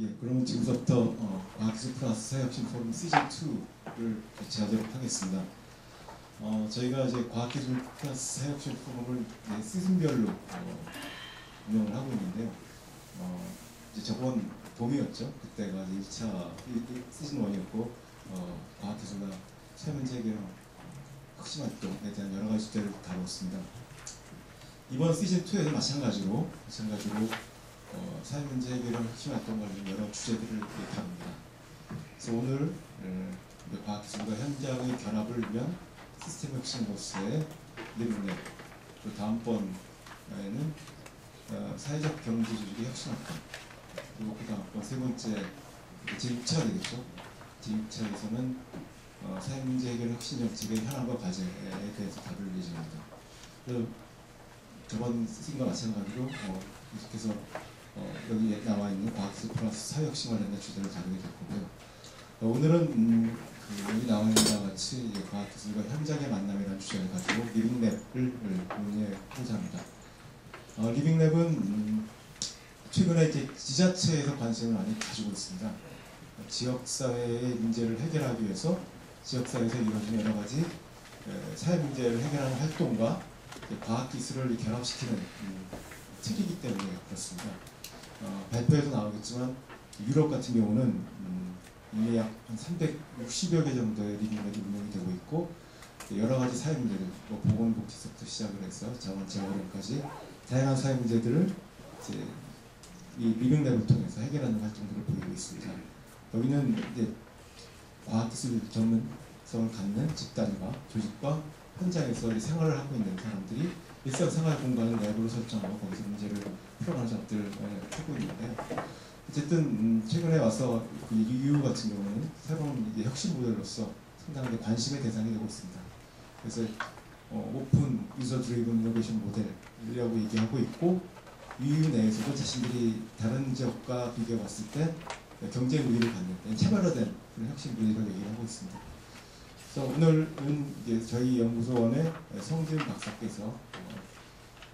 예, 그러면 지금부터 과학기술 플러스 사회혁신 포럼 시즌2를 개최하도록 하겠습니다. 저희가 이제 과학기술 플러스 사회혁신 포럼을 시즌별로 운영을 하고 있는데요. 이제 저번 봄이었죠. 그때가 1차 시즌 1이었고 과학기술과 사회문제 해결 혁신 활동에 대한 여러 가지 주제를 다뤘습니다. 이번 시즌 2에도 마찬가지로 사회문제 해결 혁신 활동 관련 여러 주제들을 다룹니다. 그래서 오늘 과학기술과 현장의 결합을 위한 시스템 혁신 코스의 리빙랩, 그리고 다음번에는 사회적 경제 조직의 혁신 활동, 그리고 그 다음번 세 번째 제6차가 되겠죠. 제6차에서는 사회문제 해결 혁신 정책의 현황과 과제에 대해서 다룰 예정입니다. 그래서 저번 시즌과 마찬가지로 계속해서 여기 나와 있는 과학기술 플러스 사회혁신 관련된 주제를 다루게 될 거고요. 오늘은 여기 나와 있는 바와 같이 과학기술과 현장의 만남이라는 주제를 가지고 리빙랩을 공유하고자 합니다. 리빙랩은 최근에 이제 지자체에서 관심을 많이 가지고 있습니다. 지역사회의 문제를 해결하기 위해서 지역사회에서 이루어지는 여러 가지 사회 문제를 해결하는 활동과 과학기술을 결합시키는 틀이기 때문에 그렇습니다. 발표에도 나오겠지만 유럽 같은 경우는 이미 약 360여 개 정도의 리빙랩이 운영이 되고 있고 여러 가지 사회 문제들, 보건복지부터 시작을 해서 자원재활용까지 다양한 사회 문제들을 이제 이 리빙랩을 통해서 해결하는 활동들을 보이고 있습니다. 여기는 이제 과학기술 전문성을 갖는 집단과 조직과 현장에서 생활을 하고 있는 사람들이 일상생활 공간을 내부로 설정하고 거기서 문제를 풀어가는 작업들을 하고 있는데요. 어쨌든 최근에 와서 UU 같은 경우는 새로운 혁신 모델로서 상당히 관심의 대상이 되고 있습니다. 그래서 오픈 유저 드리븐 이노베이션 모델이라고 얘기하고 있고 UU 내에서도 자신들이 다른 지역과 비교해 봤을 때 경쟁 우위를 갖는 차별화된 그런 혁신 모델이라고 얘기를 하고 있습니다. 그래서 오늘은 이제 저희 연구소원의 성진 박사께서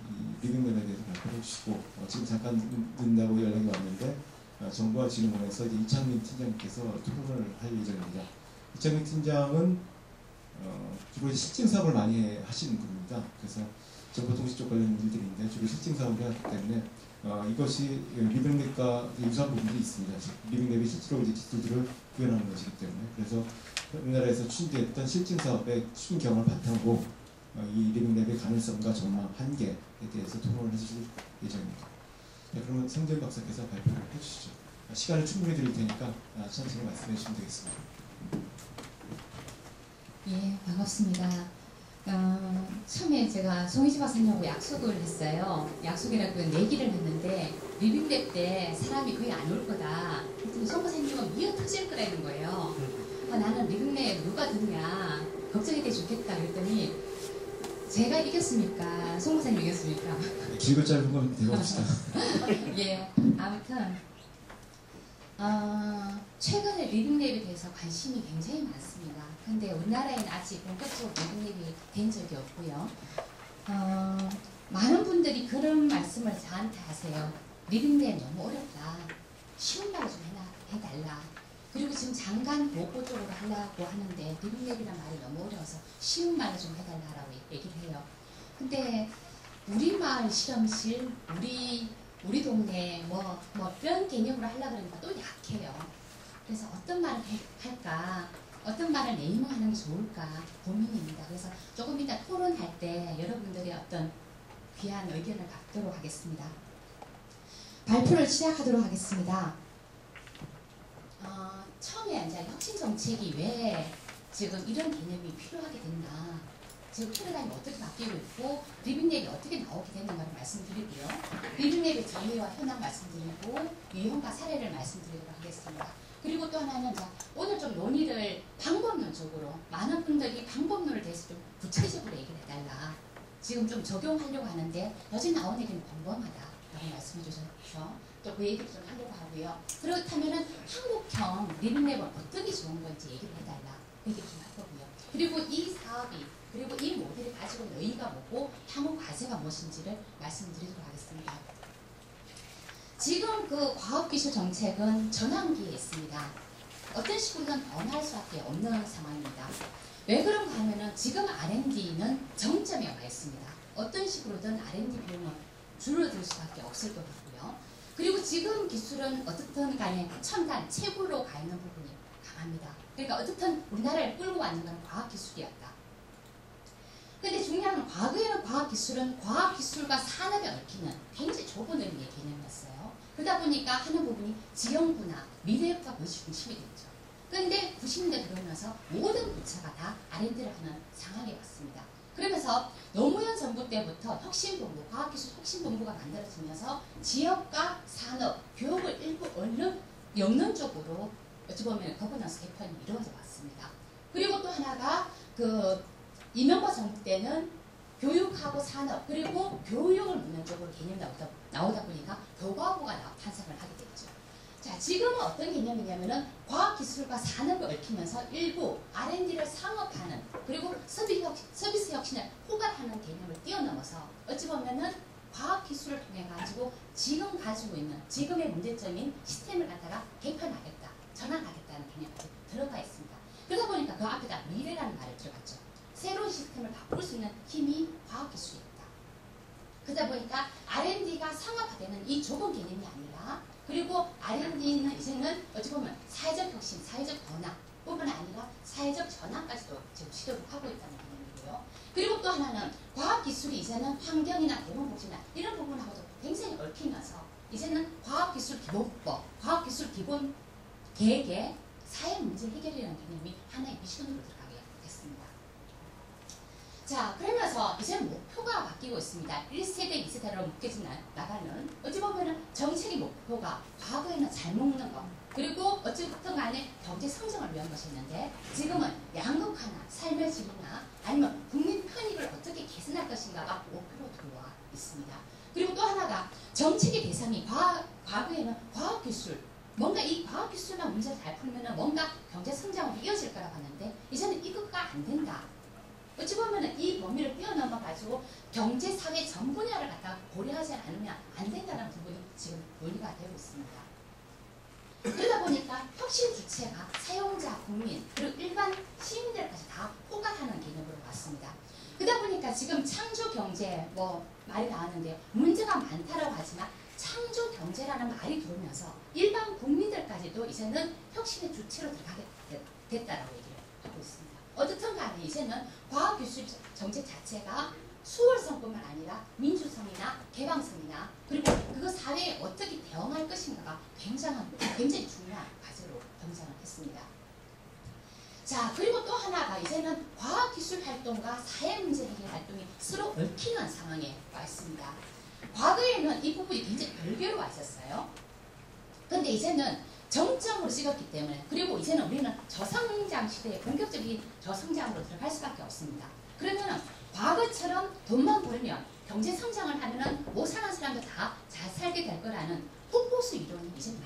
이 리빙랩에 대해서 발표를 해주시고 지금 잠깐 듣는다고 연락이 왔는데 정보와 진흥원에서 이제 이창민 팀장님께서 토론을 할 예정입니다. 이창민 팀장은 주로 실증 사업을 많이 하시는 분입니다. 그래서 정보통신 쪽 관련 일들인데 주로 실증 사업을 해왔기 때문에 이것이 리빙랩과 유사한 부분들이 있습니다. 리빙랩이 실제로 이제 기술들을 구현하는 것이기 때문에 그래서 우리나라에서 추진됐던 실증 사업의 추진 경험을 바탕으로 이 리빙랩의 가능성과 전망, 한계에 대해서 토론을 해주실 예정입니다. 네, 그러면 성진 박사께서 발표를 해주시죠. 시간을 충분히 드릴 테니까 천천히 말씀해 주시면 되겠습니다. 예, 반갑습니다. 처음에 제가 송희지 박사님하고 약속을 했어요. 약속이라고 내기를 했는데 리빙랩 때 사람이 거의 안 올 거다. 그랬더니 송 박사님은 미어 터질 거라는 거예요. 나는 리빙랩 누가 듣냐 걱정이 돼 죽겠다 그랬더니 제가 이겼습니까? 송 박사님 이겼습니까? 길고 짧은 건 대봅시다. 예, 아무튼 최근에 리빙랩에 대해서 관심이 굉장히 많습니다. 근데 우리나라에는 아직 본격적으로 리빙랩이 된 적이 없고요. 많은 분들이 그런 말씀을 저한테 하세요. 리빙랩 너무 어렵다. 쉬운 말을 좀 해달라. 그리고 지금 장관 보고 쪽으로 하려고 하는데 리빙랩이란 말이 너무 어려워서 쉬운 말을 좀 해달라고 얘기를 해요. 근데 우리 마을 실험실, 우리 동네 뭐 이런 개념으로 하려고 그러니까 또 약해요. 그래서 어떤 말을 할까, 어떤 말을 네이밍하는 게 좋을까 고민입니다. 그래서 조금 이따 토론할 때 여러분들의 어떤 귀한 의견을 받도록 하겠습니다. 발표를 시작하도록 하겠습니다. 처음에 이제 혁신 정책이 왜 지금 이런 개념이 필요하게 됐나, 지금 패러다임이 어떻게 바뀌고 있고 리빙랩이 어떻게 나오게 됐는가를 말씀드리고요. 리빙랩의 전례와 현황 말씀드리고 유형과 사례를 말씀드리도록 하겠습니다. 그리고 또 하나는 오늘 좀 논의를 방법론적으로 많은 분들이 방법론에 대해서 좀 구체적으로 얘기를 해달라. 지금 좀 적용하려고 하는데 여전히 나온 얘기는 범범하다라고 말씀해 주셨죠. 또 그 얘기를 좀 하려고 하고요. 그렇다면은 한국형 리빙랩은 어떤 게 좋은 건지 얘기를 해달라. 그 얘기를 좀 할 거고요. 그리고 이 사업이, 그리고 이 모델이 가지고 있는 의의가 뭐고 향후 과제가 무엇인지를 말씀드리도록 하겠습니다. 지금 그 과학기술 정책은 전환기에 있습니다. 어떤 식으로든 변할 수밖에 없는 상황입니다. 왜 그런가 하면은 지금 R&D는 정점에 와 있습니다. 어떤 식으로든 R&D 비용은 줄어들 수밖에 없을 것 같고요. 그리고 지금 기술은 어떻든 간에 첨단, 최고로 가 있는 부분이 강합니다. 그러니까 어떻든 우리나라를 끌고 왔는 건 과학기술이었다. 근데 중요한 건 과거에는 과학기술은 과학기술과 산업에 얽히는 굉장히 좁은 의미의 개념이었어요. 그러다 보니까 하는 부분이 지형부나 미래역학 의식 중심이 됐죠. 그런데 90년대 들어오면서 모든 부처가 다 R&D를 하는 상황이 왔습니다. 그러면서 노무현 정부 때부터 혁신본부, 과학기술 혁신본부가 만들어지면서 지역과 산업, 교육을 일부 얼른 엮는 쪽으로 어찌 보면 거버넌스 개편이 이루어져 왔습니다. 그리고 또 하나가 이명박 정부 때는 교육하고 산업 그리고 교육을 묻는 쪽으로 개념이 나오다 보니까 교과부가 탄생을 하게 됐죠. 자, 지금은 어떤 개념이냐면은 과학기술과 산업을 얽히면서 일부 R&D를 상업화하는 그리고 서비스 혁신을 포괄하는 개념을 뛰어넘어서 어찌 보면은 과학기술을 통해 가지고 지금 가지고 있는 지금의 문제점인 시스템을 갖다가 개편하겠다, 전환하겠다는 개념이 들어가 있습니다. 그러다 보니까 그 앞에다 미래라는 말을 들어갔죠. 새로운 시스템을 바꿀 수 있는 힘이 과학기술이었다. 그러다 보니까 R&D가 상업화되는 이 좁은 개념이 아니라 그리고 R&D는 이제는 어찌 보면 사회적 혁신, 사회적 변화 뿐만 아니라 사회적 전환까지도 지금 시도를 하고 있다는 개념이고요. 그리고 또 하나는 과학기술이 이제는 환경이나 대공복지나 이런 부분하고도 굉장히 얽히면서 이제는 과학기술 기본법, 과학기술 기본 계획에 사회 문제 해결이라는 개념이 하나의 미션으로 들어가게 됐습니다. 자, 그러면서 이제 목표가 바뀌고 있습니다. 1세대, 2세대로 묶여져 나가는 어찌 보면 정책의 목표가 과거에는 잘 먹는 것 그리고 어쨌든 간에 경제 성장을 위한 것이었는데 지금은 양극화나 삶의 질이나 아니면 국민 편익을 어떻게 개선할 것인가가 목표로 들어와 있습니다. 그리고 또 하나가 정책의 대상이 과거에는 과학기술 뭔가 이 과학기술만 문제를 잘 풀면 뭔가 경제 성장으로 이어질 거라고 하는데 이제는 이것가 안 된다. 어찌 보면은 이 범위를 뛰어넘어 가지고 경제, 사회 전 분야를 갖다가 고려하지 않으면 안 된다는 부분이 지금 논의가 되고 있습니다. 그러다 보니까 혁신 주체가 사용자, 국민, 그리고 일반 시민들까지 다 포괄하는 개념으로 왔습니다. 그러다 보니까 지금 창조 경제 말이 나왔는데요. 문제가 많다라고 하지만 창조 경제라는 말이 들어오면서 일반 국민들까지도 이제는 혁신의 주체로 들어가게 됐다라고 얘기를 하고 있습니다. 어떻든 간에 이제는 과학기술 정책 자체가 수월성뿐만 아니라 민주성이나 개방성이나 그리고 그거 사회에 어떻게 대응할 것인가가 굉장히 중요한 과제로 등장을 했습니다. 자, 그리고 또 하나가 이제는 과학기술 활동과 사회문제 해결 활동이 서로 얽히는 상황에 와 있습니다. 과거에는 이 부분이 굉장히 별개로 와 있었어요. 근데 이제는 정점으로 찍었기 때문에 그리고 이제는 우리는 저성장 시대에 본격적인 저성장으로 들어갈 수밖에 없습니다. 그러면 과거처럼 돈만 벌면 경제 성장을 하면은 못 사는 사람도 다 잘 살게 될 거라는 폭포수 이론이 이제는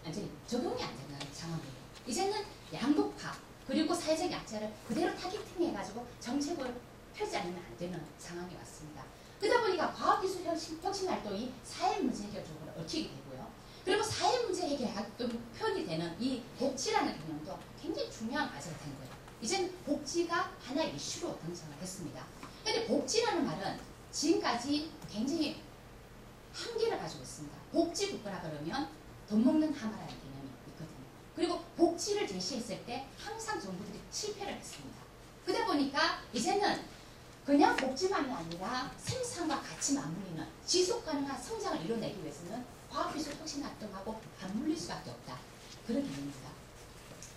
완전히 적용이 안 되는 상황이에요. 이제는 양극화 그리고 사회적 약자를 그대로 타깃팅해가지고 정책을 펴지 않으면 안 되는 상황이 왔습니다. 그러다 보니까 과학기술 혁신 활동이 사회문제 해결 쪽으로 얽히게 되고요. 그리고 사회문제 해결 활동 표현이 되는 이 복지라는 개념도 굉장히 중요한 과제가 된 거예요. 이제는 복지가 하나의 이슈로 등장을 했습니다. 그런데 복지라는 말은 지금까지 굉장히 한계를 가지고 있습니다. 복지국가라 그러면 돈 먹는 하마라는 개념이 있거든요. 그리고 복지를 제시했을 때 항상 정부들이 실패를 했습니다. 그러다 보니까 이제는 그냥 복지만이 아니라 생산과 같이 맞물리는 지속가능한 성장을 이뤄내기 위해서는 과학기술 혁신 활동하고 맞물릴 수밖에 없다. 그런 개념입니다.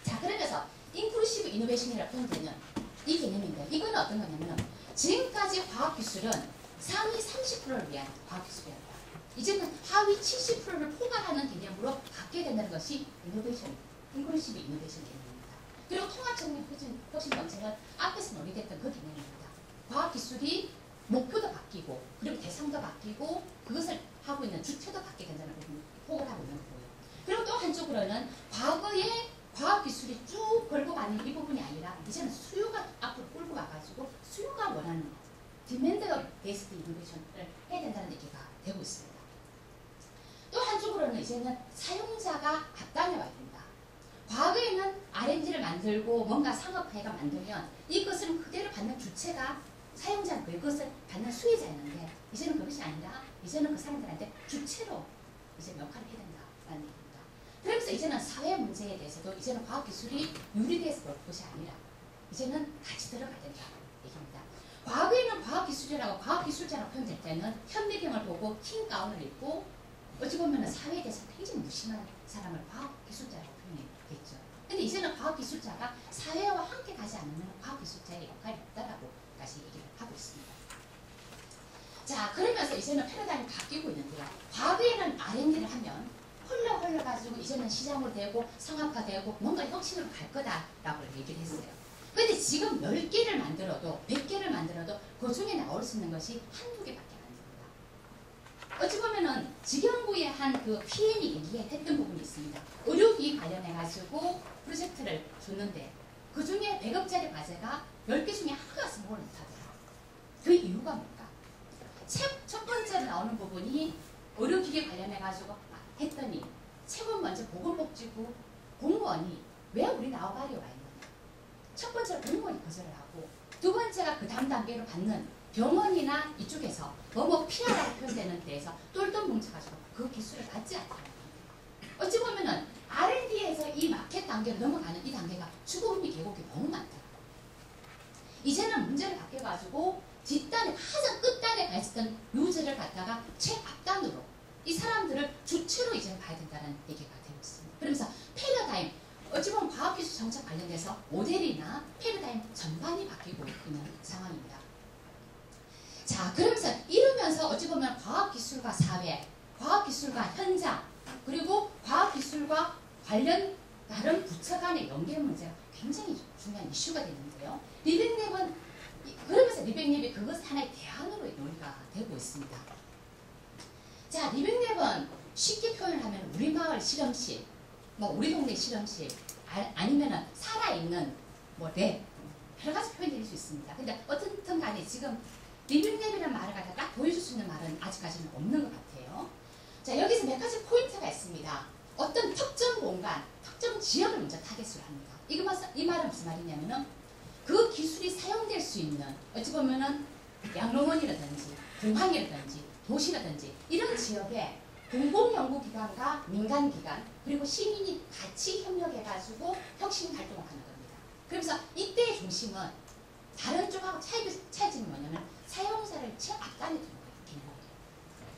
자, 그러면서 인클루시브 이노베이션이라고 표현되는 이 개념인데 이건 어떤 거냐면 지금까지 과학기술은 상위 30%를 위한 과학기술이었다. 이제는 하위 70%를 포괄하는 개념으로 바뀌게 된다는 것이 이노베이션, 인클루시브 이노베이션 개념입니다. 그리고 통합적인 혁신 정책은 앞에서 논의됐던 그 개념입니다. 과학기술이 목표도 바뀌고 그리고 대상도 바뀌고 그것을 하고 있는 주체도 바뀌게 된다는 부분을 포괄하고 있는 거고요. 그리고 또 한쪽으로는 과거에 과학기술이 쭉 걸고 가는 이 부분이 아니라 이제는 수요가 앞으로 끌고 와가지고 수요가 원하는 디맨드 베이스드 이노베이션을 해야 된다는 얘기가 되고 있습니다. 또 한쪽으로 전적으로는 이제는 사용자가 앞단에 와야 된다. 과거에는 R&D를 만들고 뭔가 상업화해가 만들면 이것을 그대로 받는 주체가 사용자는 그것을 받는 수혜자였는데 이제는 그것이 아니라 이제는 그 사람들한테 주체로 이제 역할을 해야 된다라는 얘기입니다. 그러면서 이제는 사회 문제에 대해서도 이제는 과학기술이 유리돼서 볼 것이 아니라 이제는 같이 들어가야 된다는 얘기입니다. 과거에는 과학기술이라고 과학기술자라고 표현될 때는 현미경을 보고 흰 가운을 입고 어찌 보면 사회에 대해서 굉장히 무심한 사람을 과학기술자라고 표현했겠죠. 근데 이제는 과학기술자가 사회와 함께 가지 않으면 과학기술자의 역할이 없다라고 다시 얘기를 하고 있습니다. 자, 그러면서 이제는 패러다임이 바뀌고 있는데요. 과거에는 R&D를 하면 흘러가지고 이제는 시장으로 되고 상업화되고 뭔가 혁신으로 갈 거다라고 얘기를 했어요. 근데 지금 10개를 만들어도 100개를 만들어도 그 중에 나올 수 있는 것이 한두 개밖에 안 됩니다. 어찌 보면은 직영구에 한 그 PM이 얘기했던 부분이 있습니다. 의료기 관련해가지고 프로젝트를 줬는데 그 중에 100억짜리 과제가 10개 중에 하나가 성공을 못하더라. 그 이유가 뭘까? 첫 번째로 나오는 부분이 의료기기 관련해가지고 했더니 최고 먼저 보건복지부 공무원이 왜 우리 나와바리에 와 있느냐. 첫 번째로 공무원이 거절을 하고 두 번째가 그 다음 단계로 받는 병원이나 이쪽에서 뭐뭐 피하라고 표현되는 데에서 똘똘 뭉쳐가지고 그 기술을 받지 않더라고요. 어찌 보면은 R&D에서 이 마켓 단계로 넘어가는 이 단계가 주거의미 계곡이 너무 많더라고요. 이제는 문제를 바뀌어가지고 뒷단에 가장 끝단에 가 있었던 유저를 갖다가 최앞단으로 이 사람들을 주체로 이제 봐야 된다는 얘기가 되고 있습니다. 그러면서 패러다임, 어찌 보면 과학기술 정책 관련돼서 모델이나 패러다임 전반이 바뀌고 있는 상황입니다. 자, 그러면서 이러면서 어찌 보면 과학기술과 사회, 과학기술과 현장, 그리고 과학기술과 관련 다른 부처 간의 연계 문제가 굉장히 중요한 이슈가 되는데요. 리빙랩은 그러면서 리빙랩이 그것 하나의 대안으로 논의가 되고 있습니다. 자, 리빙랩은 쉽게 표현하면 우리 마을 실험실, 뭐 우리 동네 실험실, 아니면은 살아있는 뭐 랩, 여러 가지 표현될 수 있습니다. 근데 어떻든 간에 지금 리빙랩이라는 말을 갖다 딱 보여줄 수 있는 말은 아직까지는 없는 것 같아요. 자, 여기서 몇 가지 포인트가 있습니다. 어떤 특정 공간, 특정 지역을 먼저 타겟으로 합니다. 이 말은 무슨 말이냐면은 그 기술이 사용될 수 있는 어찌 보면은 양로원이라든지 공항이라든지 도시라든지 이런 지역에 공공연구기관과 민간기관 그리고 시민이 같이 협력해가지고 혁신 활동을 하는 겁니다. 그러면서 이때의 중심은 다른 쪽하고 차이점이 뭐냐면 사용자를 최앞단에 두는 거예요.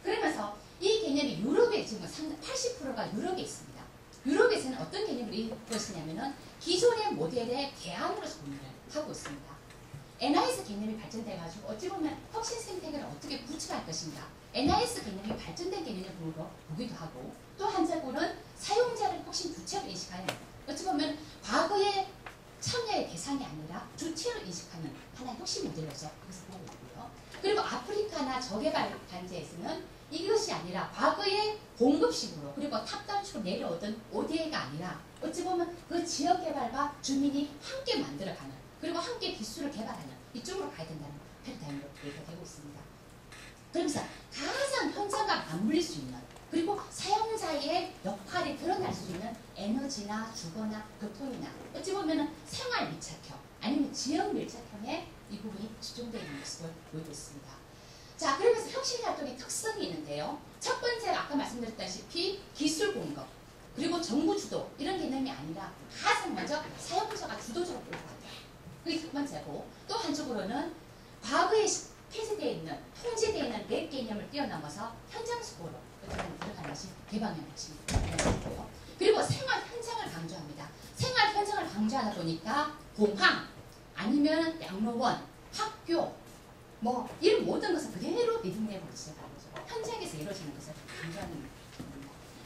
그러면서 이 개념이 유럽에 지금 80%가 유럽에 있습니다. 유럽에서는 어떤 개념을 이것이냐면은 기존의 모델의 대안으로서 고민을 하고 있습니다. NIS 개념이 발전돼가지고 어찌 보면 혁신 생태계를 어떻게 구축할 것인가. NIS 개념이 발전된 개념으로 보기도 하고 또 한쪽으로는 사용자를 혁신 주체로 인식하는 어찌 보면 과거의 참여의 대상이 아니라 주체로 인식하는 하나의 혁신 모델로서 그것을 보고 있고요. 그리고 아프리카나 저개발 단지에서는 이것이 아니라 과거의 공급식으로 그리고 탑다운식으로 내려오던 ODA가 아니라 어찌 보면 그 지역 개발과 주민이 함께 만들어가는 그리고 함께 기술을 개발하는 이쪽으로 가야 된다는 패러다임으로 얘기가 되고 있습니다. 그러면서 가장 현장과 맞물릴 수 있는 그리고 사용자의 역할이 드러날 수 있는 에너지나 주거나 교통이나 어찌 보면 생활 밀착형 아니면 지역 밀착형의 이 부분이 집중되어 있는 모습을 보이고 있습니다. 자, 그러면서 혁신 활동의 특성이 있는데요. 첫 번째가 아까 말씀드렸다시피 기술 공급 그리고 정부 주도 이런 개념이 아니라 가장 먼저 사용자가 주도적으로 끌어간다. 그게 첫 번째고 또 한쪽으로는 과거에 폐쇄되어 있는 통제되어 있는 랩 개념을 뛰어넘어서 현장 속으로 들어가는 것이 개방형 혁신이고요. 그리고 생활 현장을 강조합니다. 생활 현장을 강조하다 보니까 공항 아니면 양로원, 학교 뭐 이런 모든 것을 그대로 리빙랩으로 지적하는 거죠. 현장에서 이루어지는 것을 강조하는 겁니다.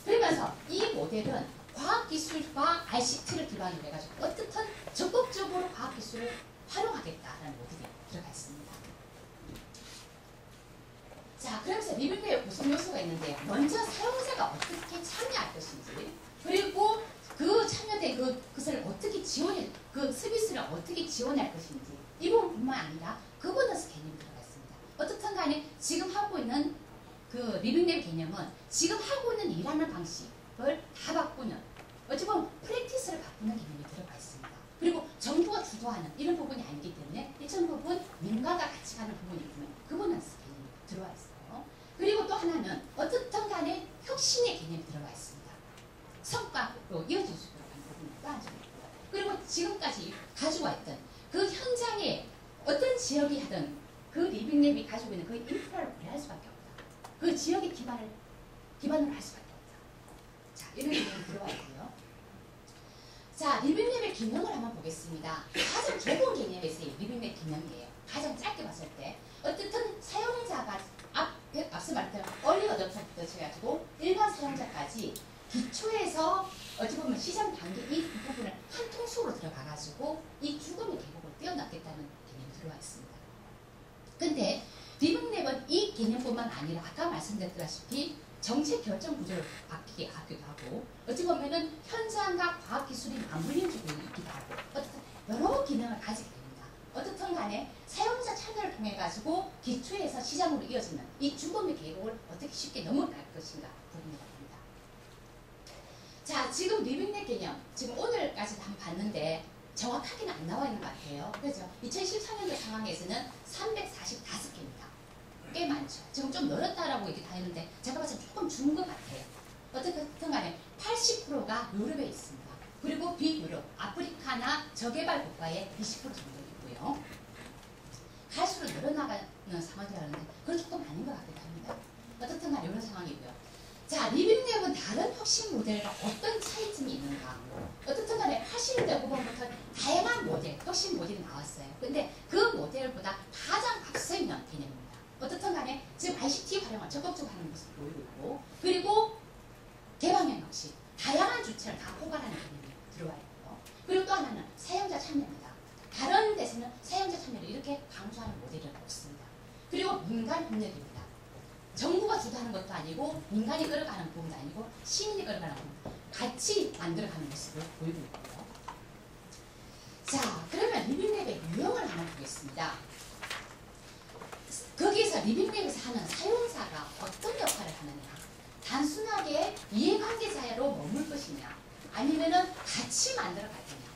그러면서 이 모델은 과학기술과 ICT를 기반으로 해가지고 어떻든 적극적으로 과학기술을 활용하겠다라는 모델이 들어가 있습니다. 자, 그러면서 리빙랩의 구성 요소가 있는데요. 먼저 사용자가 어떻게 참여할 것인지 그리고 그 참여된 그것을 어떻게 지원해 그 서비스를 어떻게 지원할 것인지 이 부분뿐만 아니라 그거너스 개념이 들어가 있습니다. 어떻든 간에 지금 하고 있는 그 리빙랩 개념은 지금 하고 있는 일하는 방식을 다 바꾸는, 어찌 보면 프랙티스를 바꾸는 개념이 들어가 있습니다. 그리고 정부가 주도하는 이런 부분이 아니기 때문에 일정 부분 민가가 같이 가는 부분이 있으면 그거넌스 개념이 들어와 있어요. 그리고 또 하나는 어떻든 간에 혁신의 개념이 들어가 있습니다. 성과로 이어질 수 있도록 하는 부분이 또 한 점 있고요. 그리고 지금까지 가지고 왔던 그 현장에 어떤 지역이 하든 그 리빙랩이 가지고 있는 그 인프라를 고려할 수밖에 없다. 그 지역의 기반으로 할 수밖에 없다. 자, 이런 개념이 들어와 있고요. 자, 리빙랩의 기능을 한번 보겠습니다. 가장 기본 개념에서의 리빙랩 기능이에요. 가장 짧게 봤을 때 어쨌든 사용자가 앞서 말했던 얼리 어댑터부터 해가지고 일반 사용자까지 기초에서 어찌 보면 시장 단계 이 부분을 한 통속으로 들어가가지고 이 죽음의 계곡을 떼어놨겠다는 개념이 들어와 있습니다. 근데 리빙랩은 이 개념뿐만 아니라 아까 말씀드렸다시피 정책 결정 구조를 바뀌게 하기도 하고 어찌 보면은 현장과 과학기술이 맞물린 부분이 있기도 하고 어쨌든 여러 기능을 가지게 됩니다. 어떻든 간에 사용자 참여를 통해 가지고 기초에서 시장으로 이어지는 이 죽음의 계곡을 어떻게 쉽게 넘어갈 것인가 부분이라고 합니다. 자, 지금 리빙랩 개념 지금 오늘까지 한번 봤는데 정확하게는 안 나와 있는 것 같아요. 그렇죠? 2014년도 상황에서는 345개입니다. 꽤 많죠. 지금 좀 늘었다라고 얘기 다 했는데 제가 봤을 때 조금 준 것 같아요. 어쨌든 간에 80%가 유럽에 있습니다. 그리고 비유럽, 아프리카나 저개발 국가에 20% 정도 있고요. 갈수록 늘어나가는 상황이라는데 그건 조금 아닌 것 같기도 합니다. 어쨌든 간에 이런 상황이고요. 자, 리빙랩은 다른 혁신 모델과 어떤 차이점이 있는가? 어쨌든 간에 80년대 후반부터 다양한 모델, 혁신 모델이 나왔어요. 근데 그 모델보다 가장 앞서 있는 개념입니다. 어떻든 간에 지금 ICT 활용을 적극적으로 하는 모습을 보이고 있고 그리고 개방형 역시 다양한 주체를 다 포괄하는 개념이 들어와 있고요. 그리고 또 하나는 사용자 참여입니다. 다른 데서는 사용자 참여를 이렇게 강조하는 모델은 없습니다. 그리고 민간 협력입니다. 정부가 주도하는 것도 아니고 민간이 끌어가는 부분도 아니고 시민이 끌어가는 부분 같이 만들어가는 모습을 보이고 있고요. 자, 그러면 리빙랩의 유형을 한번 보겠습니다. 거기에서 리빙랩에서 하는 사용자가 어떤 역할을 하느냐, 단순하게 이해관계자로 머물 것이냐, 아니면은 같이 만들어 갈 거냐,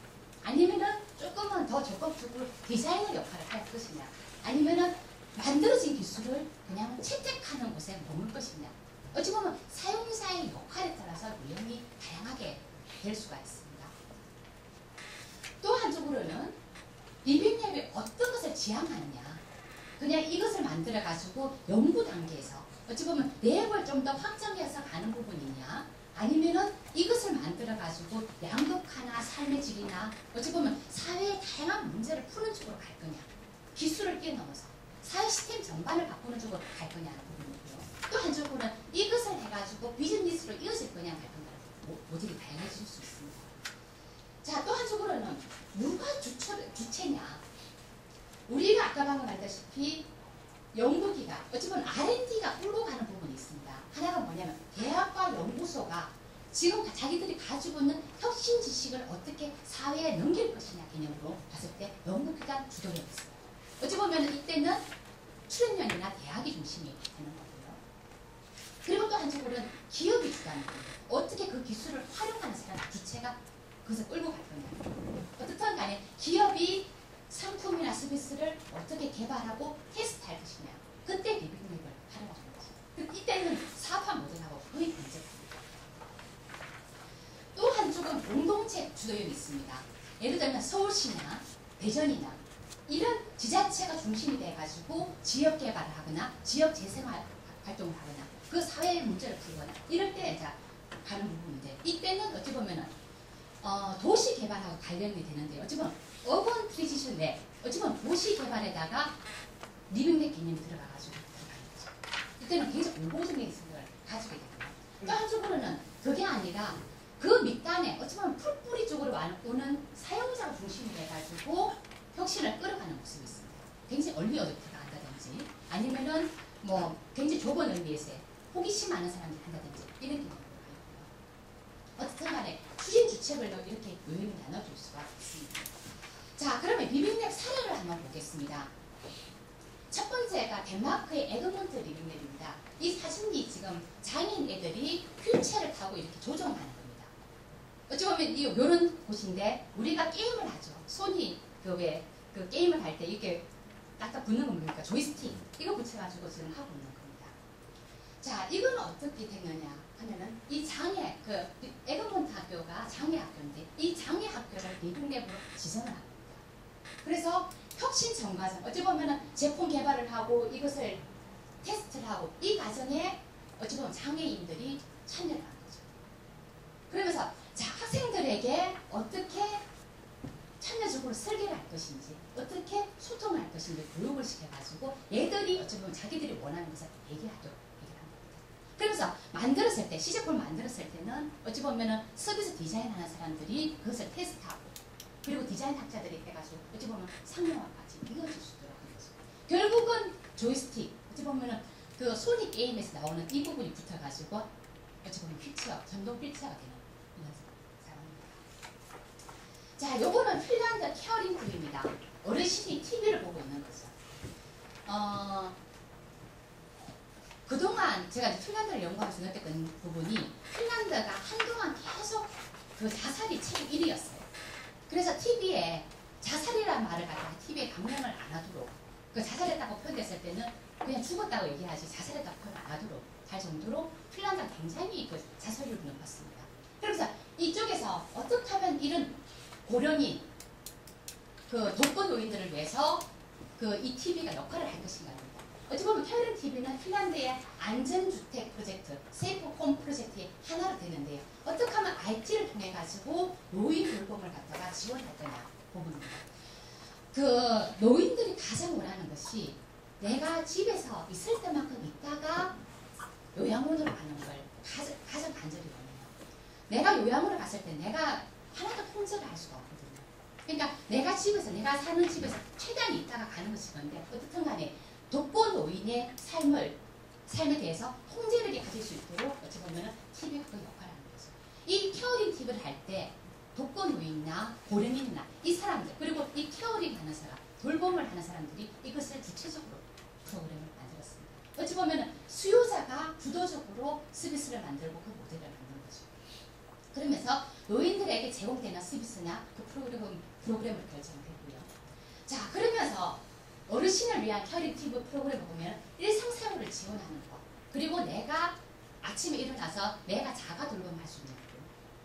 아니면은 조금은 더 적극적으로 디자이너 역할을 할 것이냐, 아니면은 만들어진 기술을 그냥 채택하는 곳에 머물 것이냐. 어찌 보면 사용자의 역할에 따라서 유형이 다양하게 될 수가 있습니다. 또 한쪽으로는 리빙랩이 어떤 것을 지향하느냐, 그냥 이것을 만들어 가지고 연구 단계에서 어찌 보면 내역을 좀 더 확장해서 가는 부분이냐, 아니면은 이것을 만들어 가지고 양극화나 삶의 질이나 어찌 보면 사회의 다양한 문제를 푸는 쪽으로 갈 거냐, 기술을 뛰어넘어서 사회 시스템 전반을 바꾸는 쪽으로 갈 거냐는 부분이고요. 또 한쪽으로는 이것을 해가지고 비즈니스로 이어질 거냐 갈 거냐는 모델이 다양해질 수 있습니다. 자, 또 한쪽으로는 누가 주체냐. 우리가 아까 방금 말했다시피 연구기관, 어찌보면 R&D가 끌고 가는 부분이 있습니다. 하나가 뭐냐면 대학과 연구소가 지금 자기들이 가지고 있는 혁신 지식을 어떻게 사회에 넘길 것이냐 개념으로 봤을 때 연구기관 주도력이 있어요. 어찌 보면 이때는 출연연이나 대학이 중심이 되는 거고요. 그리고 또 한쪽으로는 기업이 주도하는 거예요. 어떻게 그 기술을 활용하는 사람 주체가 그것을 끌고 갈 거냐. 어떻든 간에 기업이 상품이나 서비스를 어떻게 개발하고 테스트할 것이냐. 그때 리빙랩을 활용하는 거죠. 이때는 사업화 모델하고 거의 번쩍합니다. 또 한쪽은 공동체 주도력이 있습니다. 예를 들면 서울시나 대전이나 이런 지자체가 중심이 돼가지고 지역 개발을 하거나 지역 재생활 활동을 하거나 그 사회의 문제를 풀거나 이럴 때 이제 가는 부분인데 이때는 어찌 보면은 도시 개발하고 관련이 되는데 어찌 보면 어번 트리지션 내 어찌 보면 도시 개발에다가 리빙랩 개념이 들어가가지고 들어가는 거죠. 이때는 굉장히 공공적인 생각을 가지게 됩니다. 또 한쪽으로는 그게 아니라 그 밑단에 어찌 보면 풀뿌리 쪽으로 오는 사용자가 중심이 돼가지고 혁신을 끌어가는 모습이 있습니다. 굉장히 얼리 어댑터가 한다든지 아니면은 뭐 굉장히 좁은 의미에서 호기심 많은 사람들이 한다든지 이런 경우가 있고요. 어쨌든 간에 추진 주체별로 이렇게 요인을 나눠줄 수가 있습니다. 자, 그러면 리빙랩 사례를 한번 보겠습니다. 첫 번째가 여기가 덴마크의 에그몬트 리빙랩입니다. 이 사진이 지금 장애인 애들이 휠체어를 타고 이렇게 조종하는 겁니다. 어찌 보면 이런 곳인데 우리가 게임을 하죠. 손이 그 게임을 할 때 이렇게 딱딱 붙는 거 뭡니까? 조이스틱 이거 붙여가지고 지금 하고 있는 겁니다. 자, 이건 어떻게 됐느냐 하면은 이 장애 그 에그몬트 학교가 장애 학교인데 이 장애 학교를 리빙랩으로 지정을 합니다. 그래서 혁신 전과정 어찌 보면은 제품 개발을 하고 이것을 테스트를 하고 이 과정에 어찌 보면 장애인들이 참여를 하는 거죠. 그러면서 자, 학생들에게 어떻게 참여적으로 설계를 할 것인지 어떻게 소통을 할 것인지 교육을 시켜가지고 얘들이 어찌 보면 자기들이 원하는 것을 얘기하도록 얘기를 합니다. 그러면서 만들었을 때 시제품을 만들었을 때는 어찌 보면은 서비스 디자인하는 사람들이 그것을 테스트하고 그리고 디자인 학자들이 해가지고 어찌 보면 상용화까지 이어질 수 있도록 하는 거죠. 결국은 조이스틱 어찌 보면은 그 소니 게임에서 나오는 이 부분이 붙어가지고 어찌 보면 휠체어 전동 휠체어가 되는 이런 상황입니다. 자, 요거는 핀란드 케어링 팁입니다. 어르신이 TV를 보고 있는 거죠. 그동안 제가 핀란드를 연구하면서 느꼈던 부분이 핀란드가 한동안 계속 그 자살이 책임 1위였어요. 그래서 TV에 자살이라는 말을 갖다가 TV에 강령을 안 하도록 그 자살했다고 표현했을 때는 그냥 죽었다고 얘기하지 자살했다고 표현 안 하도록 할 정도로 핀란드가 굉장히 그 자살률을 높았습니다. 그래서 이쪽에서 어떻게 하면 이런 고령인 그 독거 노인들을 위해서 그 이 TV가 역할을 할 것인가 합니다. 어찌 보면 케어링 TV는 핀란드의 안전주택 프로젝트, 세이프 홈 프로젝트의 하나로 되는데요. 어떻게 하면 IT를 통해 가지고 노인 돌봄을 갖다가 지원할 거냐 부분입니다. 그 노인들이 가장 원하는 것이 내가 집에서 있을 때만큼 있다가 요양원으로 가는 걸 가장 간절히 원해요. 내가 요양원을 갔을 때 내가 하나도 통제를 할 수가 없거든요. 그러니까 내가 집에서 내가 사는 집에서 최대한 있다가 가는 것이 건데 어떻든 간에 독거 노인의 삶에 대해서 통제력이 가질 수 있도록 어찌 보면 TV가 그 역할을 하는 거죠. 이 케어링 TV를 할 때 독거 노인이나 고령인이나 이 사람들 그리고 이 케어링 하는 사람 돌봄을 하는 사람들이 이것을 주체적으로 프로그램을 만들었습니다. 어찌 보면 수요자가 주도적으로 서비스를 만들고 그 모델을 만든 거죠. 그러면서 노인들에게 제공되는 서비스나 그 프로그램을 결정했고요. 자, 그러면서 어르신을 위한 케어링 TV 프로그램을 보면 일상생활을 지원하는 것 그리고 내가 아침에 일어나서 내가 자가 돌봄할 수 있는 것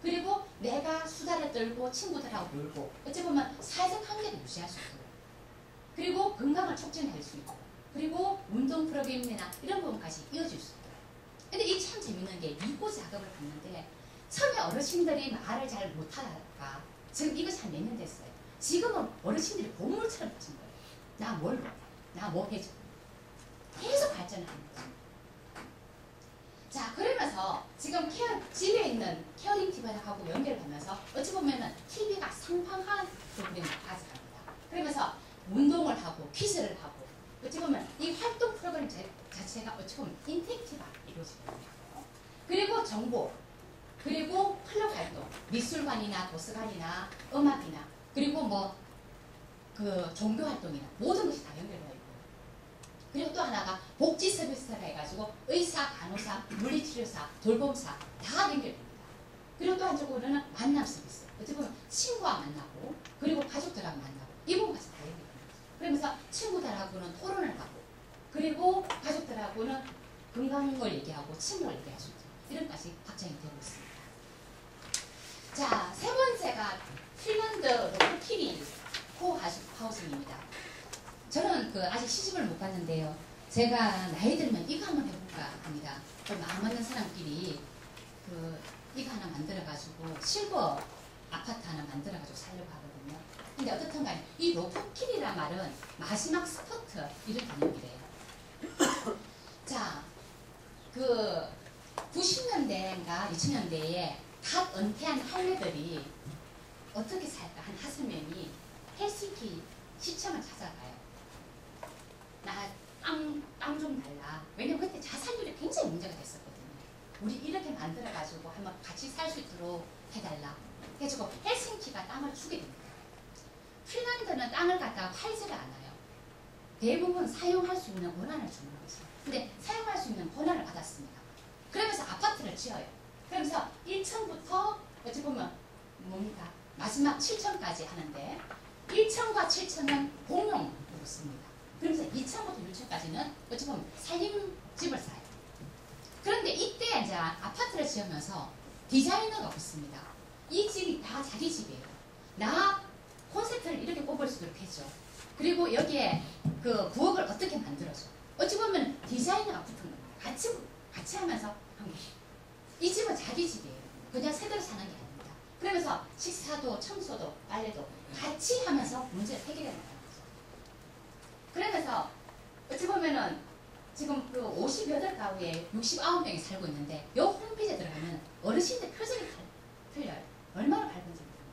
그리고 내가 수다를 떨고 친구들하고 놀고 어찌 보면 사회적 관계를 유지할 수 있도록 그리고 건강을 촉진할 수 있도록 그리고 운동 프로그램이나 이런 부분까지 이어질 수 있도록 근데 이 참 재밌는 게 미고 작업을 봤는데 처음에 어르신들이 말을 잘 못하다가 지금 이것이 한 몇 년 됐어요. 지금은 어르신들이 보물처럼 보신 거예요. 나 뭘 못해? 나 뭐 해줘? 계속 발전을 하는 거죠. 자, 그러면서 지금 집에 있는 케어링 TV하고 연결하면서 어찌 보면은 TV가 상황한 프로그램을 가져갑니다. 그러면서 운동을 하고 퀴즈를 하고 어찌 보면 이 활동 프로그램 자체가 어찌 보면 인터랙티브하게 이루어지거든요. 그리고 정보, 그리고 클럽 활동, 미술관이나 도서관이나 음악이나 그리고 뭐 그 종교 활동이나 모든 것이 다 연결되어 있고 그리고 또 하나가 복지 서비스라 해가지고 의사, 간호사, 물리치료사, 돌봄사 다 연결됩니다. 그리고 또 한쪽으로는 만남 서비스. 어찌 보면 친구와 만나고 그리고 가족들하고 만나고 이 부분까지 다 연결됩니다. 그러면서 친구들하고는 토론을 하고 그리고 가족들하고는 건강을 얘기하고 친목을 얘기할 수 있죠. 이런 것까지 확장이 되고 있습니다. 자, 세 번째가 핀란드 로프키리 코하우스입니다. 저는 아직 시집을 못 갔는데요. 제가 나이 들면 이거 한번 해볼까 합니다. 또 마음 맞는 사람끼리 이거 하나 만들어가지고 실버 아파트 하나 만들어가지고 살려고 하거든요. 근데 어떻든 간에 이 로프킬이란 말은 마지막 스퍼트 이런 개념이래요. 자, 90년대인가 2000년대에 각 은퇴한 할매들이 어떻게 살까 한 5명이 헬싱키 시청을 찾아가요. 나 땅 좀 달라. 왜냐면 그때 자살률이 굉장히 문제가 됐었거든요. 우리 이렇게 만들어가지고 한번 같이 살 수 있도록 해달라. 그래서 헬싱키가 땅을 주게 됩니다. 핀란드는 땅을 갖다가 팔지를 않아요. 대부분 사용할 수 있는 권한을 주는 거죠. 근데 사용할 수 있는 권한을 받았습니다. 그러면서 아파트를 지어요. 그러면서 1층부터 어찌 보면 뭡니까? 마지막 7층까지 하는데 1층과 7층은 공용으로 씁니다. 그러면서 2층부터 6층까지는 어찌 보면 살림집을 사요. 그런데 이때 이제 아파트를 지으면서 디자이너가 없습니다. 이 집이 다 자기 집이에요. 나 콘셉트를 이렇게 꼽을 수도 있겠죠. 그리고 여기에 그 부엌을 어떻게 만들어줘. 어찌 보면 디자이너가 붙은 겁니다. 같이 하면서 한 거예요. 이 집은 자기 집이에요. 그냥 새대로 사는 게 아닙니다. 그러면서 식사도 청소도 빨래도 같이 하면서 문제를 해결해 나가는 거죠. 그러면서 어찌 보면은 지금 그 58가구에 69명이 살고 있는데 요 홈페이지에 들어가면 어르신들 표정이 틀려요. 얼마나 밝은지 모릅니다.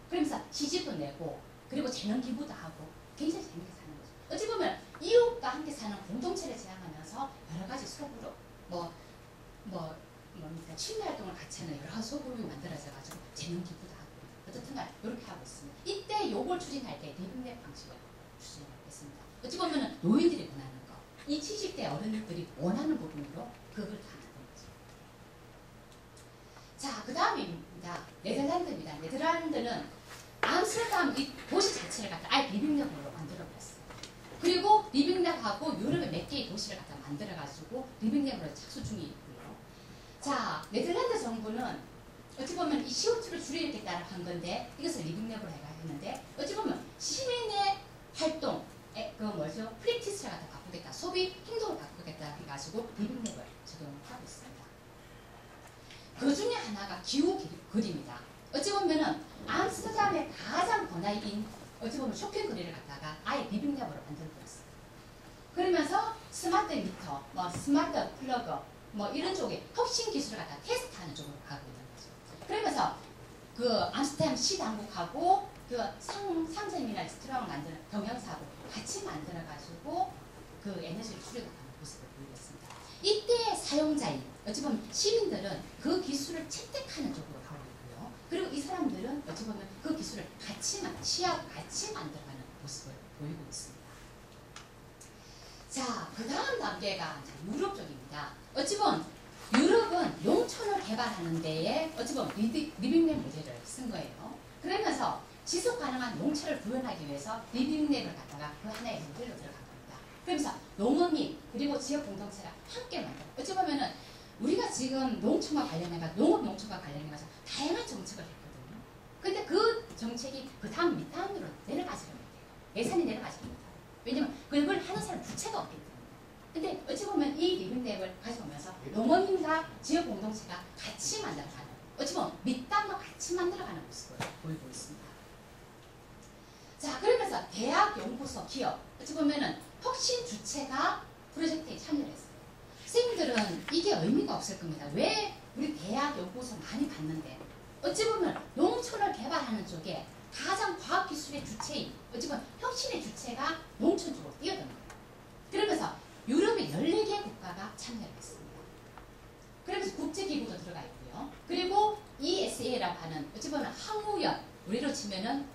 그러면서 시집도 내고 그리고 재능 기부도 하고 굉장히 재밌게 사는 거죠. 어찌 보면 이웃과 함께 사는 공동체를 지향하면서 여러 가지 소그룹 뭡니까 취미 활동을 같이 하는 여러 가지 소그룹이 만들어져 가지고 재능 기부도 하고 어떻든간 이렇게 하고 있습니다. 이때 요걸 추진할 때 리빙랩 방식을 추진했습니다. 어찌 보면 노인들이 원하는 거, 이 70대 어른들이 원하는 부분으로 그걸 다 만든 거죠. 자, 그 다음입니다. 네덜란드입니다. 네덜란드는 암스테르담 이 도시 자체를 갖다 아예 리빙랩으로 만들어버렸어요. 그리고 리빙랩하고 유럽의 몇 개의 도시를 갖다 만들어가지고 리빙랩으로 착수 중이고요. 자, 네덜란드 정부는 어찌 보면 이 CO2를 줄이겠다고 한 건데 이것을 리빙랩으로 했는데 어찌 보면 시민의 활동, 그 뭐죠? 프랙티스를 갖다 바꾸겠다, 소비 행동을 바꾸겠다 해가지고 리빙랩을 지금 하고 있습니다. 그 중에 하나가 기후 거리입니다. 어찌 보면은 암스테르담의 가장 번화인 어찌 보면 쇼핑 거리를 갖다가 아예 리빙랩으로 만들어버렸어요. 그러면서 스마트 미터, 스마트 플러그, 이런 쪽에 혁신 기술을 갖다 테스트하는 쪽으로 가고 있는 거죠. 그러면서 그 암스테르담 시 당국하고 그 상점이나 레스토랑을 만드는 경영사하고 같이 만들어가지고 그 에너지를 줄여나가는 모습을 보이고 있습니다. 이때 사용자인 어찌 보면 시민들은 그 기술을 채택하는 쪽으로 가고 있고요. 그리고 이 사람들은 어찌 보면 그 기술을 시하고 같이 만들어가는 모습을 보이고 있습니다. 자, 그 다음 단계가 유럽 쪽입니다. 어찌 보면 유럽은 농촌을 개발하는 데에 어찌 보면 리빙랩 모델을 쓴 거예요. 그러면서 지속 가능한 농촌을 구현하기 위해서 리빙랩을 갖다가 그 하나의 모델로 들어간 겁니다. 그러면서 농어민 그리고 지역 공동체가 함께 만들어. 어찌 보면은 우리가 지금 농촌과 관련해서 농업 농촌과 관련해서 다양한 정책을 했거든요. 근데 그 정책이 그 다음 밑단으로 내려가지를 못해요. 예산이 내려가지를 못해요. 왜냐면 그걸 하는 사람 부채가 없기 때문에. 근데 어찌 보면 이 리빙랩을 가져오면서 농어민과 지역 공동체가 같이 만들어가는, 어찌 보면 밑단과 같이 만들어가는 모습을 보이고 있습니다. 자, 그러면서 대학, 연구소, 기업, 어찌 보면은 혁신 주체가 프로젝트에 참여를 했어요. 선생님들은 이게 의미가 없을 겁니다. 왜 우리 대학, 연구소 많이 봤는데 어찌 보면 농촌을 개발하는 쪽에 가장 과학기술의 주체인, 어찌 보면 혁신의 주체가 농촌 쪽으로 뛰어든 거예요. 그러면서 유럽의 14개 국가가 참여를 했습니다. 그러면서 국제기구도 들어가 있고요. 그리고 ESA라고 하는 어찌 보면 항우연, 우리로 치면은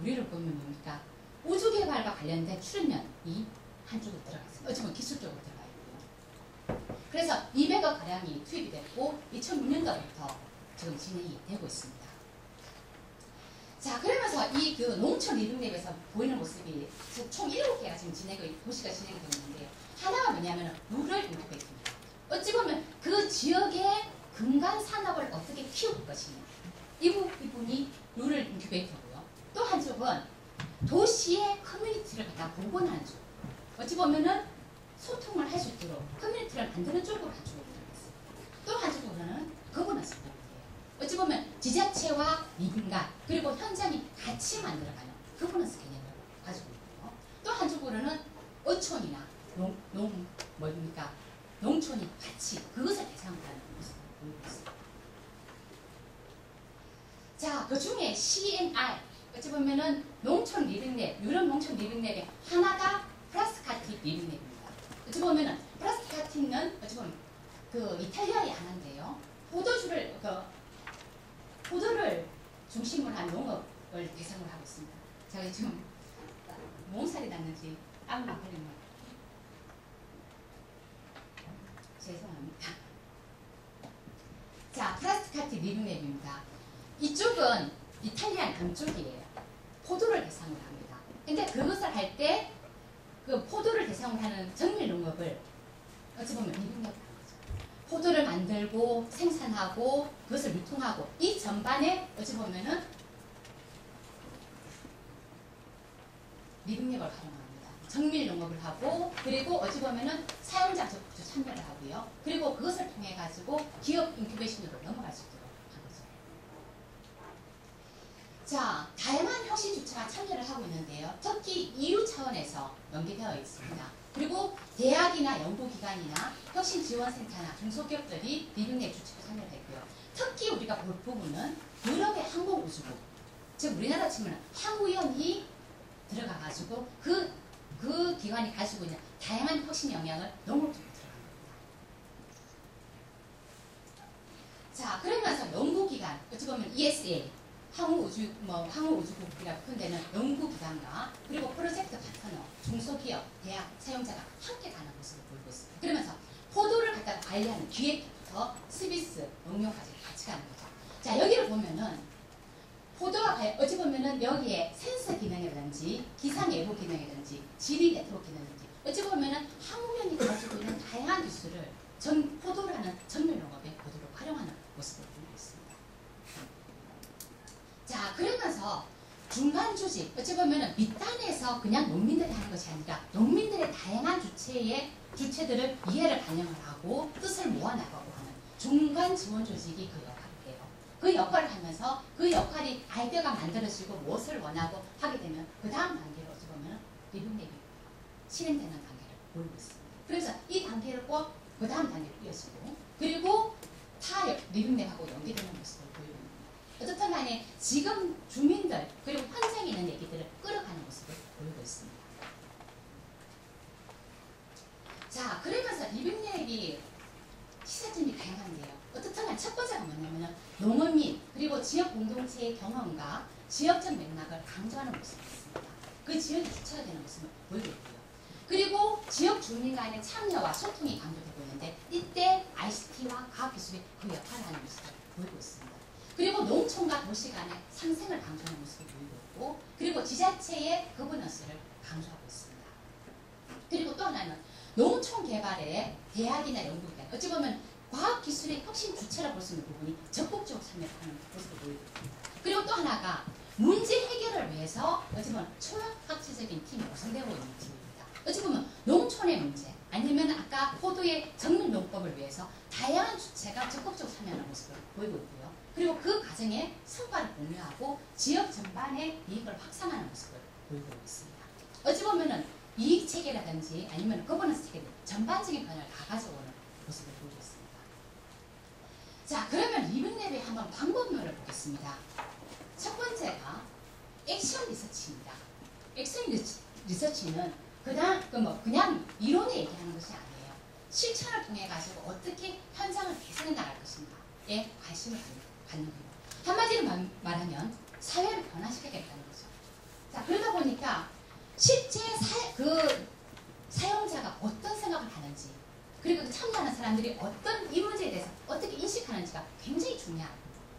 우리를 보면 뭡니까? 우주개발과 관련된 출연연이 한쪽으로 들어가 있습니다. 어찌 보면 기술적으로 들어가 있고요. 그래서 200억 가량이 투입이 됐고 2006년도부터 지금 진행이 되고 있습니다. 자, 그러면서 이 그 농촌 리빙랩에서 보이는 모습이 총 7개가 지금 도시가 진행이 되고 있는데요. 하나가 뭐냐면 루럴 인큐베이터입니다. 어찌 보면 그 지역의 근간 산업을 어떻게 키울 것이냐. 이 부분이 루럴 인큐베이터고요. 또 한쪽은 도시의 커뮤니티를 갖다 복원하는 쪽. 어찌 보면은 소통을 할 수 있도록 커뮤니티를 만드는 쪽으로 한쪽으로 들어갔어요. 또 한쪽으로는 거버넌스 부분이에요. 어찌 보면 지자체와 리빙가 그리고 현장이 같이 만들어가는 거버넌스 개념을 가지고 있고요. 또 한쪽으로는 어촌이나 농촌이 같이 그것을 대상으로 하는 모습을 보이고 있습니다. 자, 그 중에 CNR 어찌 보면은 농촌 리빙랩, 유럽 농촌 리빙랩의 하나가 프라스카티 리빙랩입니다. 어찌 보면은 프라스카티는 어찌 보면 그 이탈리아의 하나인데요. 포도를 중심으로 한 농업을 대상으로 하고 있습니다. 제가 지금 몸살이 났는지 땀만 흘리면 죄송합니다. 자, 프라스티카티 리브맵입니다. 이쪽은 이탈리안 남쪽이에요. 포도를 대상으로 합니다. 근데 그것을 할 때 그 포도를 대상으로 하는 정밀 농업을 어찌 보면 리브맵이라는 거죠. 포도를 만들고 생산하고 그것을 유통하고 이 전반에 어찌 보면은 리브맵을 활용합니다. 정밀 농업을 하고 그리고 어찌 보면은 사용자 적극적 참여를 하고요. 그리고 그것을 통해 가지고 기업 인큐베이션으로 넘어갈 수 있도록 한 거죠. 자, 다양한 혁신 주체가 참여를 하고 있는데요. 특히 EU 차원에서 연계되어 있습니다. 그리고 대학이나 연구기관이나 혁신지원센터나 중소기업들이 리빙랩 주체로 참여를 했고요. 특히 우리가 볼 부분은 유럽의 항공우주국, 즉 우리나라 치면 항우연이 들어가가지고 그 기관이 가지고 있는 다양한 혁신 영향을 농업적으로 들어갑니다. 자, 그러면서 연구기관, 어찌 보면 ESA, 항우우주국이라고 큰 데는 연구기관과 그리고 프로젝트 파트너, 중소기업, 대학, 사용자가 함께 가는 모습을 보이고 있습니다. 그러면서 포도를 갖다가 관리하는 기획부터 서비스, 응용까지 같이 가는 거죠. 자, 여기를 보면은 포도와 어찌 보면은 여기에 센서 기능이라든지 기상 예보 기능이라든지 지리 네트워크 기능이라든지 어찌 보면은 항우면이 가지고 있는 다양한 기술을 포도라는 정밀 농업의 포도로 활용하는 모습을 보이고 있습니다. 자, 그러면서 중간 조직, 어찌 보면은 밑단에서 그냥 농민들이 하는 것이 아니라 농민들의 다양한 주체들을 이해를 반영을 하고 뜻을 모아나가고 하는 중간 지원 조직이 그 역할을 해요. 그 역할을 하면서 그 역할이 아이디어가 만들어지고 무엇을 원하고 하게 되면 그 다음 단계로 어찌 보면은 리빙랩이 실행되는 단계를 보이고 있습니다. 그래서 이 단계를 꼭 그 다음 단계로 이어지고 그리고 타 리빙랩하고 연계되는 모습을 보이고 있습니다. 어쨌든 간에 지금 주민들 그리고 현장에 있는 얘기들을 끌어가는 모습을 보이고 있습니다. 자, 그러면서 리빙랩이 시사점이 다양한데요. 어떻든 간에 첫 번째가 뭐냐면은 농어민 그리고 지역 공동체의 경험과 지역적 맥락을 강조하는 모습이 있습니다. 그 지역이 주체가 되는 모습을 보이고 있고요. 그리고 지역 주민 간의 참여와 소통이 강조되고 있는데 이때 ICT와 과학기술이 그 역할을 하는 모습을 보이고 있습니다. 그리고 농촌과 도시 간의 상생을 강조하는 모습을 보이고 있고 그리고 지자체의 거버넌스를 강조하고 있습니다. 그리고 또 하나는 농촌 개발에 대학이나 연구기관 어찌 보면 과학기술의 혁신 주체라 볼 수 있는 부분이 적극적으로 참여하는 모습을 보이고 있습니다. 그리고 또 하나가 문제 해결을 위해서 어찌 보면 초학학체적인 팀이 구성되고 있는 팀입니다. 어찌 보면 농촌의 문제 아니면 아까 포도의 정밀 농법을 위해서 다양한 주체가 적극적으로 참여하는 모습을 보이고 있고요. 그리고 그 과정에 성과를 공유하고 지역 전반의 이익을 확산하는 모습을 보이고 있습니다. 어찌 보면은 이익 체계라든지 아니면 거버넌스 체계 전반적인 변화를 다 가져오는 모습을 보이고 있습니다. 자, 그러면 리빙랩의 한번 방법론을 보겠습니다. 첫 번째가 액션 리서치입니다. 액션 리서치는 그냥 이론에 얘기하는 것이 아니에요. 실천을 통해 가지고 어떻게 현장을 개선해 나갈 것인가에 관심을 갖는 겁니다. 한마디로 말하면 사회를 변화시키겠다는 거죠. 자, 그러다 보니까 실제 사용자가 어떤 생각을 하는지 그리고 그 참여하는 사람들이 어떤 이 문제에 대해서 어떻게 인식하는지가 굉장히 중요한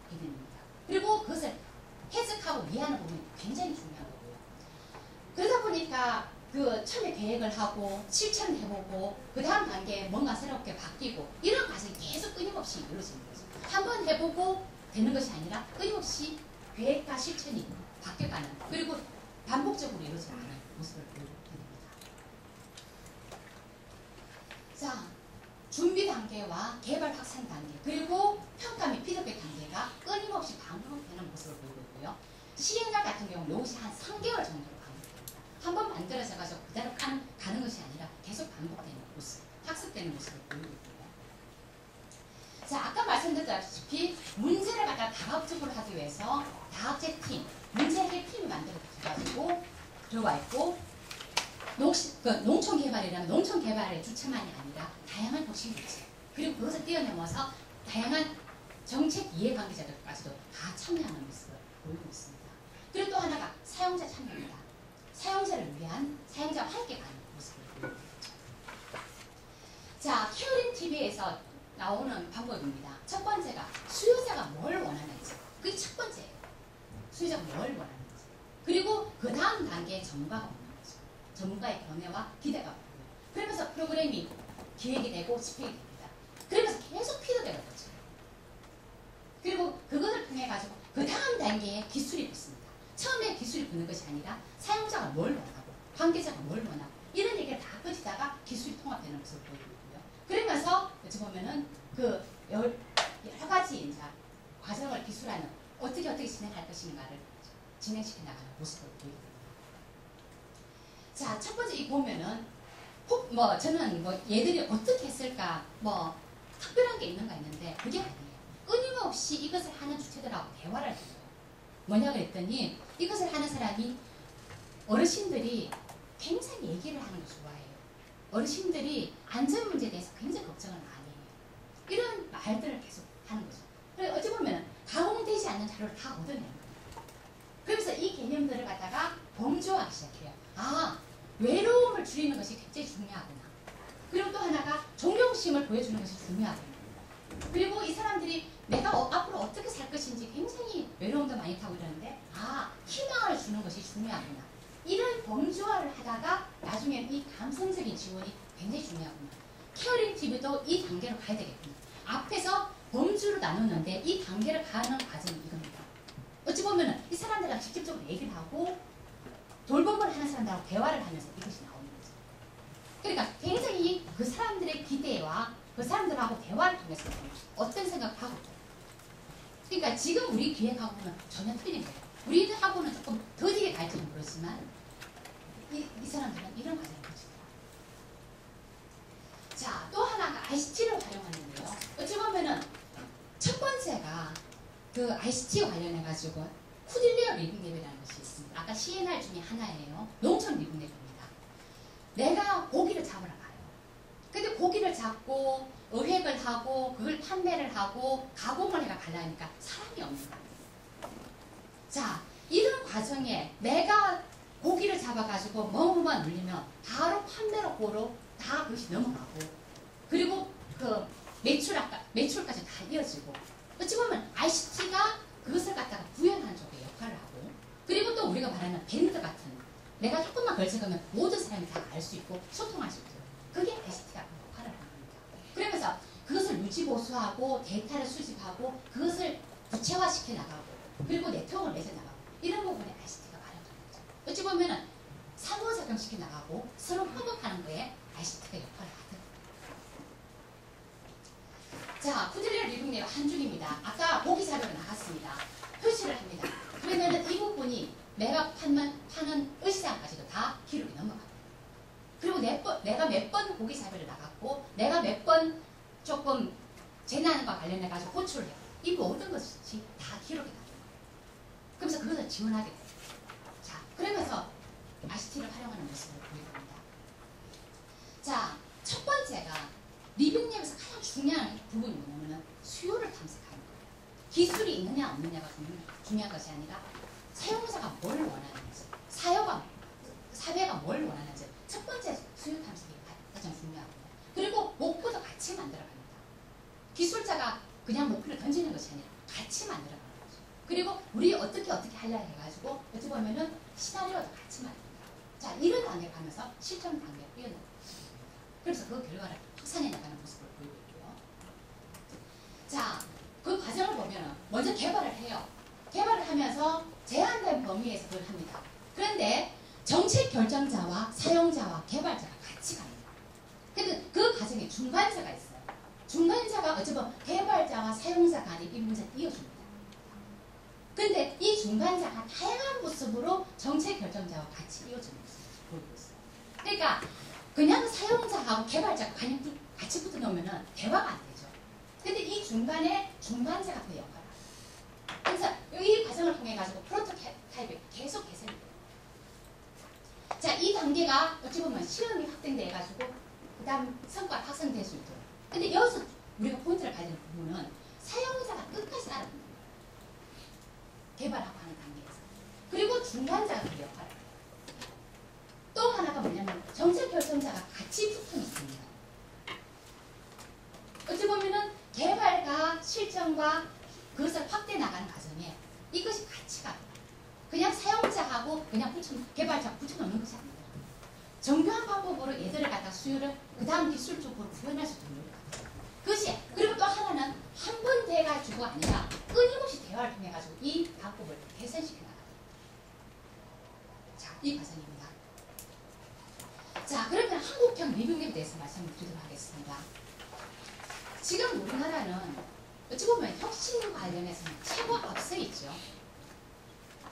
개념입니다. 그리고 그것을 해석하고 이해하는 부분이 굉장히 중요한 거고요. 그러다 보니까 그 처음에 계획을 하고 실천을 해보고 그 다음 단계에 뭔가 새롭게 바뀌고 이런 과정이 계속 끊임없이 이루어지는 거죠. 한번 해보고 되는 것이 아니라 끊임없이 계획과 실천이 바뀌어가는 그리고 반복적으로 이루어지는 모습을 보여줍니다. 자, 준비 단계와 개발 확산 단계 그리고 평가 및 피드백 단계가 끊임없이 반복되는 모습을 보이고 있고요. 시행령 같은 경우는 이것이 한 3개월 정도로 반복됩니다. 한번 만들어져 가지고 그대로 가는 것이 아니라 계속 반복되는 모습, 학습되는 모습을 보이고 있고요. 자, 아까 말씀드렸다시피 문제를 갖다 다각적으로 하기 위해서 다학제 팀, 문제 해결 팀이 만들어져가지고 들어와 있고 농촌 개발이라면 농촌 개발의 주체만이 아니라 다양한 혁신 주체 그리고 그것을 뛰어넘어서 다양한 정책 이해관계자들까지도 다 참여하는 모습을 보이고 있습니다. 그리고 또 하나가 사용자 참여입니다. 사용자를 위한 사용자와 함께 가는 나오는 방법입니다. 첫 번째가 수요자가 뭘 원하는지. 그게 첫 번째예요. 수요자가 뭘 원하는지. 그리고 그 다음 단계에 전문가가 오는 거죠. 전문가의 견해와 기대가 오고. 그러면서 프로그램이 기획이 되고 집행이 됩니다. 그러면서 계속 피드백을 거죠. 그리고 그것을 통해 가지고 그 다음 단계에 기술이 붙습니다. 처음에 기술이 붙는 것이 아니라 사용자가 뭘 원하고 관계자가 뭘 원하고 이런 얘기를 다 거치다가 기술이 통합되는 것을 보여주고요. 그러면서 어찌 보면은 그 여러 가지 이제 과정을 기술하는 어떻게 진행할 것인가를 진행시켜 나가는 모습을 보이게 됩니다. 자, 첫 번째 이 보면은 뭐 저는 뭐 얘들이 어떻게 했을까 뭐 특별한 게 있는가 했는데 그게 아니에요. 끊임없이 이것을 하는 주체들하고 대화를 해요. 뭐냐 그랬더니 이것을 하는 사람이 어르신들이 굉장히 얘기를 하는 걸 좋아해요. 어르신들이 안전 문제에 대해서 굉장히 걱정을 많이 해요. 이런 말들을 계속 하는 거죠. 그래서 어찌 보면 가공되지 않는 자료를 다 얻어내는 거예요. 그러면서 이 개념들을 갖다가 범주화하기 시작해요. 아, 외로움을 줄이는 것이 굉장히 중요하구나. 그리고 또 하나가 존경심을 보여주는 것이 중요하구나. 그리고 이 사람들이 내가 앞으로 어떻게 살 것인지 굉장히 외로움도 많이 타고 이러는데 아, 희망을 주는 것이 중요하구나. 이런 범주화를 하다가 나중에 이 감성적인 지원이 굉장히 중요하구나. 케어링 TV도 이 단계로 가야 되겠구나. 앞에서 범주로 나누는데 이 단계를 가는 과정이 이겁니다. 어찌 보면 이 사람들랑 직접적으로 얘기를 하고 돌봄을 하는 사람들하고 대화를 하면서 이것이 나오는 거죠. 그러니까 굉장히 그 사람들의 기대와 그 사람들하고 대화를 통해서 어떤 생각을 하고 있다. 그러니까 지금 우리 기획하고는 전혀 틀린 거예요. 우리하고는 조금 더디게 갈지는 모르지만 이 사람들은 이런 과정을 거치더라고요. 자, 또 하나가 ICT를 활용하는데요. 어찌 보면은 첫 번째가 그 ICT 관련해가지고 쿠딜리어 리빙랩이라는 것이 있습니다. 아까 CNR 중에 하나예요. 농촌 리빙랩입니다. 내가 고기를 잡으러 가요. 근데 고기를 잡고 어획을 하고 그걸 판매를 하고 가공을 해가 가려니까 사람이 없는 거예요. 자, 이런 과정에 내가 고기를 잡아가지고 뭐뭐만 눌리면 바로 판매로 고로 다 그것이 넘어가고 그리고 그 매출까지 다 이어지고 어찌 보면 ICT가 그것을 갖다가 구현하는 쪽에 역할을 하고 그리고 또 우리가 말하는 밴드 같은 내가 조금만 걸쳐가면 모든 사람이 다 알 수 있고 소통할 수 있도록 그게 ICT가 역할을 하는 겁니다. 그러면서 그것을 유지보수하고 데이터를 수집하고 그것을 구체화시켜 나가고 그리고 네트워크를 맺어 나가고 이런 부분에 ICT가 활용하는 거죠. 어찌 보면은 상호작용시켜 나가고 서로 협업하는 거에 ICT가 역할을 하더라고요. 자, 쿠딜리어 리빙랩 한 줄입니다. 아까 보기 자료가 나갔습니다. 표시를 합니다. 그러면은 이 부분이 내가 파는 의시장까지도 다 기록이 넘어갑니다. 그리고 내가 몇 번 보기 자료를 나갔고 내가 몇 번 조금 재난과 관련해가지고 호출을 해요. 이 모든 것이 다 기록이 나요. 그러면서 그것을 지원하게 돼요. 자, 그러면서 ICT를 활용하는 모습을 보여줍니다. 자, 첫 번째가 리빙랩에서 가장 중요한 부분이 뭐냐면 수요를 탐색하는 거예요. 기술이 있느냐 없느냐가 중요한 것이 아니라 사용자가 뭘 원하는지, 사회가 뭘 원하는지 첫 번째 수요 탐색이 가장 중요하고요. 그리고 목표도 같이 만들어갑니다. 기술자가 그냥 목표를 던지는 것이 아니라 같이 만들어가는 거죠. 그리고 우리 어떻게 하려 해가지고 어찌 보면은 시나리오도 같이 만듭니다. 자, 이런 단계를 가면서 실천 단계를 뛰어넘는 것입니다. 그래서 그 결과를 확산해 나가는 모습을 보이고 있고요. 자, 그 과정을 보면 먼저 개발을 해요. 개발을 하면서 제한된 범위에서 그걸 합니다. 그런데 정책 결정자와 사용자와 개발자가 같이 갑니다. 근데 그 과정에 중간자가 있어요. 중간자가 어쩌면 개발자와 사용자 간의 이 문제를 이어줍니다. 근데 이 중간자가 다양한 모습으로 정책 결정자와 같이 이어주는 모습을 보이고 있어요. 그러니까 그냥 사용자하고 개발자가 같이 붙어 놓으면 대화가 안 되죠. 근데 이 중간에 중간자가 그 역할을 합니다. 그래서 이 과정을 통해 가지고 프로토타입이 계속 개선이 돼요. 자, 이 단계가 어찌 보면 시험이 확대돼 가지고 그 다음 성과가 확산될 수 있도록. 근데 여기서 우리가 포인트를 가지는 부분은 사용자가 끝까지 따라붙는 거예요. 개발하고 하는 단계에서. 그리고 중간자가 그 역할을 해요. 또 하나가 뭐냐면 정책 결정자가 같이 붙어 있습니다. 어찌 보면은 형평과 그것을 확대 나가는 과정에 이것이 가치가 그냥 사용자하고 그냥 개발자 붙여놓는 것이 아닙니다. 정교한 방법으로 얘들을 갖다 수요를 그 다음 기술적으로 구현할 수 있는 거예요. 그것이 그리고 또 하나는 한 번 돼가지고 아니라 끊임없이 대화를 통해 가지고 이 방법을 개선시켜 나가요. 자, 이 과정입니다. 자, 그러면 한국형 리빙랩에 대해서 말씀을 드리도록 하겠습니다. 지금 우리나라는 어찌 보면 혁신 관련해서는 최고 앞서 있죠.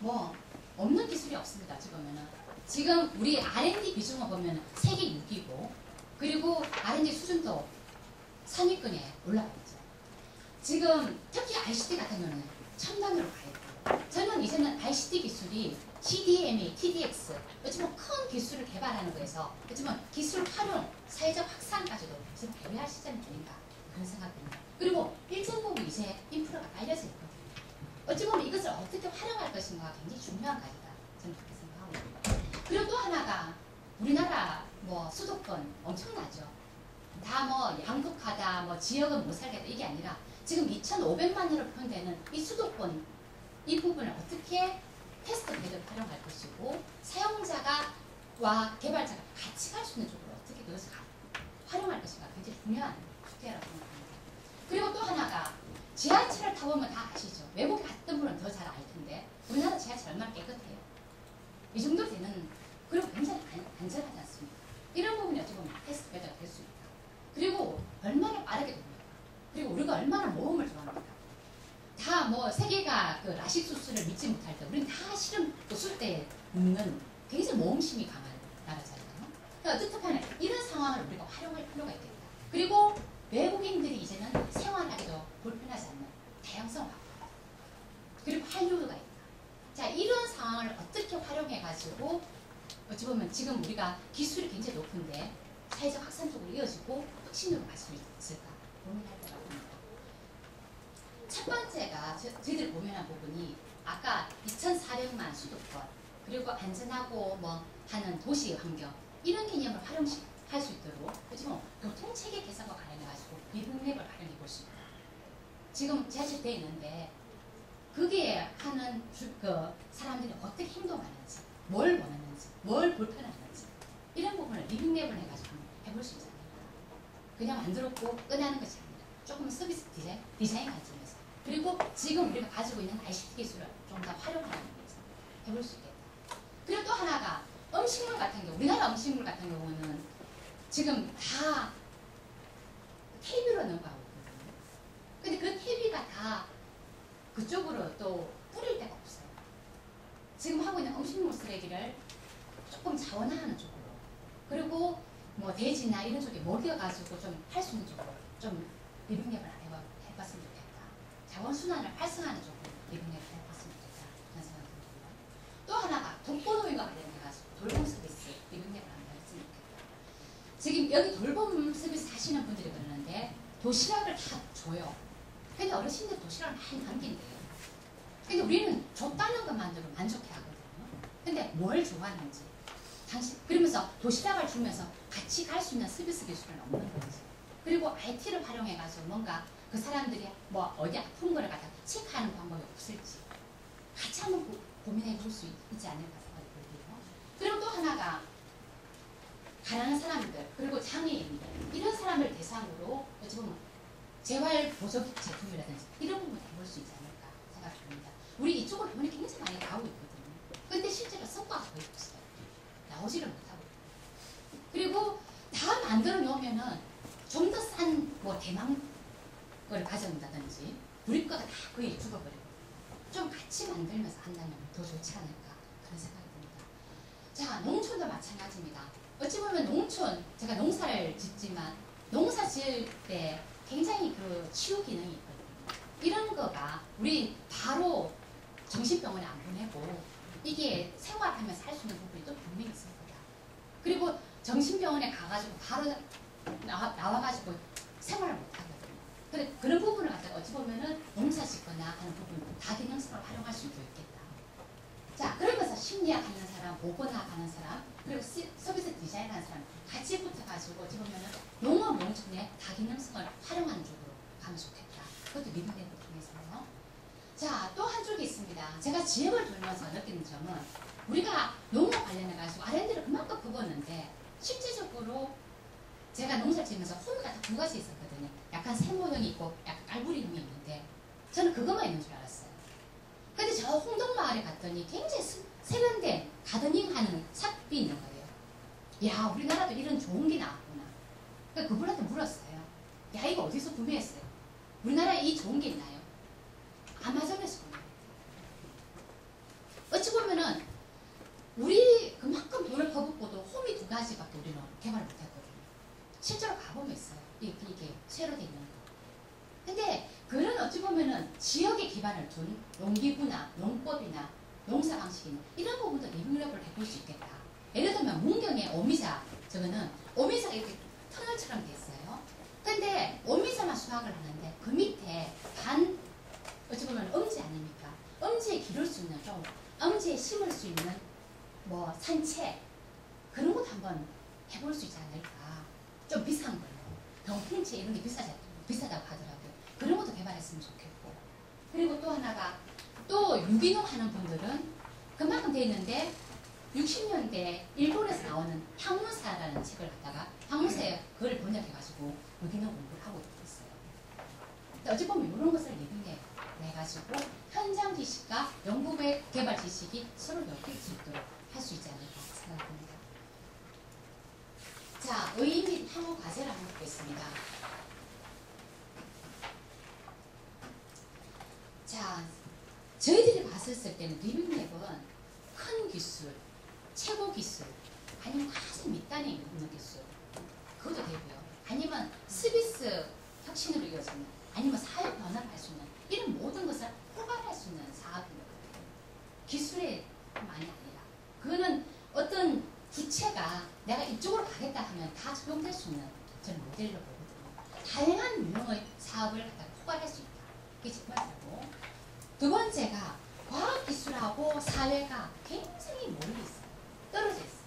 뭐 없는 기술이 없습니다. 어찌 보면은 지금 우리 R&D 비중을 보면 세계 6위고 그리고 R&D 수준도 선위권에 올라가 있죠. 지금 특히 ICT 같은 경우는 첨단으로 가 있고 저는 이제는 ICT 기술이 CDMA, TDX 어찌 보면 큰 기술을 개발하는 거에서 어찌 보면 기술 활용, 사회적 확산까지도 지금 배려할 시점이 아닌가 그런 생각입니다. 그리고 일정 부분 이제 인프라가 깔려져 있거든요. 어찌 보면 이것을 어떻게 활용할 것인가가 굉장히 중요한 과제다. 저는 그렇게 생각하고 있습니다. 그리고 또 하나가 우리나라 뭐 수도권 엄청나죠. 다 뭐 양극화다, 뭐 지역은 못 살겠다 이게 아니라 지금 2,500만으로 표현되는 이 수도권 이 부분을 어떻게 테스트 배드를 활용할 것이고 사용자가 와 개발자가 같이 갈 수 있는 쪽으로 어떻게 그것을 활용할 것인가 굉장히 중요한 숙제라고 생각합니다. 그리고 또 하나가 지하철을 타보면 다 아시죠? 외국에 갔던 분은 더 잘 알 텐데 우리나라 지하철 얼마나 깨끗해요. 이 정도 되는 그리고 굉장히 안전하지 않습니까? 이런 부분이 어찌 보면 테스트 배드가 될 수 있다. 그리고 얼마나 빠르게 됩니까? 그리고 우리가 얼마나 모험을 좋아합니까? 다 뭐 세계가 그 라식 수술을 믿지 못할 때 우리는 다 실험 쏠 때 묻는 굉장히 모험심이 강한 나라잖아요. 그러니까 어떻게 이런 상황을 우리가 활용할 필요가 있겠다. 그리고 외국인들이 이제는 생활하기도 불편하지 않는 다양성을 갖고 있다. 그리고 한류가 있다. 자, 이런 상황을 어떻게 활용해가지고 어찌 보면 지금 우리가 기술이 굉장히 높은데 사회적 확산 쪽으로 이어지고 혁신으로 갈 수 있을까 고민할 때라고 합니다. 첫 번째가 저희들이 고민한 부분이 아까 2,400만 수도권 그리고 안전하고 뭐 하는 도시 환경 이런 개념을 활용할 수 있도록 어찌보면 교통체계 개선과 관련해가지고 리빙랩을 활용해 볼 수 있다. 지금 제시되어 있는데 그게 하는 그 사람들이 어떻게 행동하는지 뭘 원하는지 뭘 불편하는지 이런 부분을 리빙랩을 해가지고 해볼 수 있지 않을까. 그냥 만들었고 끝나는 것이 아니라 조금 서비스 디자인 관점에서 그리고 지금 우리가 가지고 있는 ICT 기술을 좀 더 활용하는 데서 해볼 수 있겠다. 그리고 또 하나가 음식물 같은 경우 우리나라 음식물 같은 경우는 지금 다 TV로 넘어가고 있거든요. 근데 그 TV가 다 그쪽으로 또 뿌릴 데가 없어요. 지금 하고 있는 음식물 쓰레기를 조금 자원화하는 쪽으로 그리고 뭐 돼지나 이런 쪽에 먹여가지고 좀 할 수 있는 쪽으로 좀 리빙랩을 해봤으면 좋겠다. 자원순환을 활성화하는 쪽으로 리빙랩을 해봤으면 좋겠다. 그런 생각이 듭니다. 또 하나가 독거노인과 관련해가지고 돌봄 서비스 리빙랩을 한번 했으면 좋겠다. 지금 여기 돌봄 서비스 하시는 분들이 그러는데 도시락을 다 줘요. 근데 어르신들 도시락을 많이 남긴대요. 근데 우리는 줬다는 것만으로 만족해 하거든요. 근데 뭘 좋아하는지 당신 그러면서 도시락을 주면서 같이 갈 수 있는 서비스 기술은 없는 거지. 그리고 IT를 활용해가지고 뭔가 그 사람들이 뭐 어디 아픈 거를 갖다 체크하는 방법이 없을지 같이 한번 고민해 볼 수 있지 않을까 생각이 들고요. 그리고 또 하나가 가난한 사람들 그리고 장애인들 이런 사람을 대상으로 어찌 보면 재활 보조 제품이라든지 이런 부분 해볼 수 있지 않을까 생각합니다. 우리 이쪽으로 돈이 굉장히 많이 나오고 있거든요. 근데 실제로 성과가 거의 없어요. 나오지를 못하고. 그리고 다 만들어 놓으면은 좀 더 싼 뭐 대망 걸 가져온다든지 우리 거가 다 거의 죽어버리고 좀 같이 만들면서 한다면 더 좋지 않을까 그런 생각이 듭니다. 자, 농촌도 마찬가지입니다. 어찌 보면 농촌 제가 농사를 짓지만 농사 지을 때 굉장히 그 치유 기능이 있거든요. 이런 거가 우리 바로 정신병원에 안 보내고 이게 생활하면서 할 수 있는 부분이 또 분명히 있을 거다. 그리고 정신병원에 가가지고 바로 나와가지고 생활을 못 하거든요. 그런 부분을 갖다가 어찌 보면은 농사 짓거나 하는 부분 다기능성을 활용할 수도 있겠다. 자, 그러면서 심리학 하는 사람, 보건학 하는 사람, 그리고 서비스 디자인 하는 사람 같이 붙어가지고 어찌 보면은 농업 농촌의 다기능성을 활용하는 쪽으로 가면 좋겠다. 그것도 리빙랩을 통해서요. 자, 또 한 쪽이 있습니다. 제가 지역을 돌면서 느끼는 점은 우리가 농업 관련해가지고 R&D를 그만큼 퍼붓는데 실질적으로 제가 농사를 지으면서 호미가 딱 두 가지 있었거든요. 약간 세모형이 있고 약간 깔부리형이 있는데 저는 그것만 있는 줄 알았어요. 근데 저 홍동마을에 갔더니 굉장히 세련된 가드닝 하는 삽이 있는 거예요. 야, 우리나라도 이런 좋은 게 나왔구나. 그러니까 그분한테 물었어요. 야, 이거 어디서 구매했어요? 우리나라에 이 좋은 게 있나요? 아마존에서 구매했어요. 어찌 보면은 우리 그만큼 돈을 퍼붓고도 홈이 두 가지밖에 우리는 개발을 못했거든요. 실제로 가보면 있어요. 이게 쇠로 돼 있는 거. 근데 그런 어찌 보면은 지역에 기반을 둔 농기구나 농법이나 농사 방식이나 이런 부분도 리빙랩을 해볼 수 있겠다. 예를 들면 문경의 오미자, 저거는 오미자가 이렇게 터널처럼 돼 있어요. 근데 오미자만 수확을 하는데 그 밑에 반 어찌 보면 엄지 아닙니까? 엄지에 기를 수 있는 좀 엄지에 심을 수 있는 뭐 산채 그런 것도 한번 해볼 수 있지 않을까. 좀 비싼 걸로 병풍채 이런 게 비싸다고 하더라고요. 그런 것도 개발했으면 좋겠고. 그리고 또 하나가 또 유기농 하는 분들은 그만큼 돼 있는데 60년대 일본에서 나오는 향문사라는 책을 갖다가 향문사에 그걸 번역해가지고 유기농 공부를 하고 있어요. 근데 어찌 보면 이런 것을 리빙해 내가지고 현장 지식과 연구의 개발 지식이 서로 엮일 수 있도록 할 수 있지 않을까 생각합니다. 자, 의의 및 향후 과제를 한번 보겠습니다. 자, 저희들이 봤을 때는 리빙랩은 큰 기술, 최고 기술, 아니면 아주 밑단에 있는 기술, 그것도 되고요. 아니면 서비스 혁신으로 이어지는, 아니면 사회 변화를 할 수 있는 이런 모든 것을 포괄할 수 있는 사업인 것 같아요. 기술의 많이 아니라. 그거는 어떤 주체가 내가 이쪽으로 가겠다 하면 다 적용될 수 있는 저는 모델로 보거든요. 다양한 유형의 사업을 갖다 포괄할 수 있다. 그게 첫 번째고, 두 번째가 과학기술하고 사회가 굉장히 멀리 있어요. 떨어져 있어요.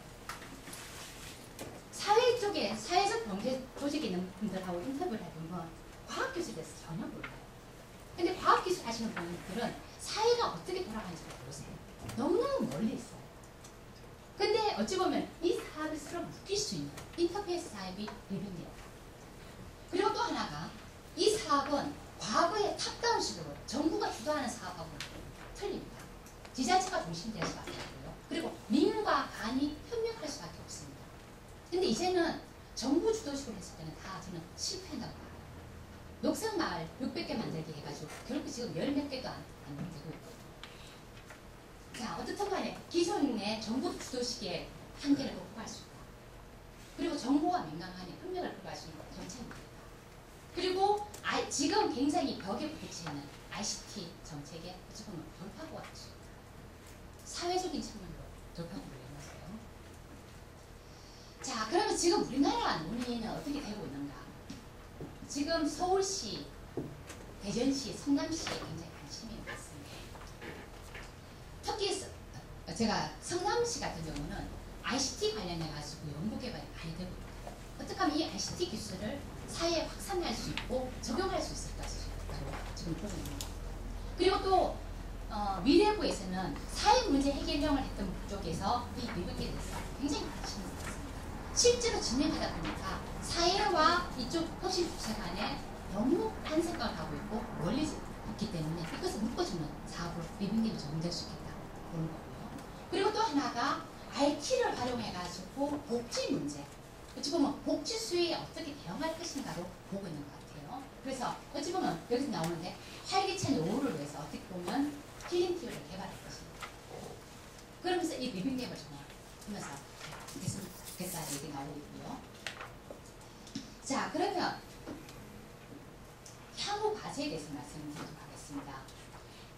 사회 쪽에 사회적 경제 조직에 있는 분들하고 인터뷰를 해보면 과학기술에 대해서 전혀 몰라요. 근데 과학기술 하시는 분들은 사회가 어떻게 돌아가는지를 모르세요. 너무너무 멀리 있어요. 근데 어찌 보면 이 사업이 서로 묶일 수 있는 인터페이스 사업이 리빙랩. 그리고 또 하나가 이 사업은 과거의 탑다운식으로 정부가 주도하는 사업하고는 틀립니다. 지자체가 중심될 수밖에 없고요. 그리고 민과 간이 협력할 수밖에 없습니다. 근데 이제는 정부 주도식으로 했을 때는 다 저는 실패한다고 봐요. 녹색마을 600개 만들기 해가지고 결국 지금 10몇 개도 안 되고 있거든요. 자, 어떻든 간에 기존의 정부 주도식의 한계를 극복할 수 있다. 그리고 정부와 민간 간의 협력을 극복할 수 있는 정책입니다. 그리고 지금 굉장히 벽에 부딪히는 ICT 정책에 어찌 보면 돌파구가 될 수 있다. 사회적인 측면으로 돌파구를 열었어요. 자, 그러면 지금 우리나라 논의는 어떻게 되고 있는가? 지금 서울시, 대전시, 성남시에 굉장히 관심이 많습니다. 특히 제가 성남시 같은 경우는 ICT 관련해가지고 연구개발이 많이 되고 있어요. 어떻게 하면 이 ICT 기술을 사회에 확산할 수 있고 적용할 수 있을까 지금 보고 있는 거예요. 그리고 또 미래부에서는 사회 문제 해결령을 했던 쪽에서 이 리빙에 대해서 굉장히 관심을 갖습니다. 실제로 진행하다 보니까 사회와 이쪽 혁신 주체 간에 너무 한 생각을 하고 있고 멀리 있기 때문에 이것을 묶어주는 사업으로 리빙랩이 적용될 수 있겠다 그런 거고요. 그리고 또 하나가 IT를 활용해가지고 복지 문제, 어찌 보면 복지 수요에 어떻게 대응할 것인가로 보고 있는 것 같아요. 그래서 어찌 보면 여기서 나오는데 활기찬 노후를 위해서 어떻게 보면 힐링티어를 개발할 것입니다. 그러면서 이 리빙랩을 정하면서 됐으면 좋겠다 얘기 나오고 있고요. 자, 그러면 향후 과제에 대해서 말씀드리도록 하겠습니다.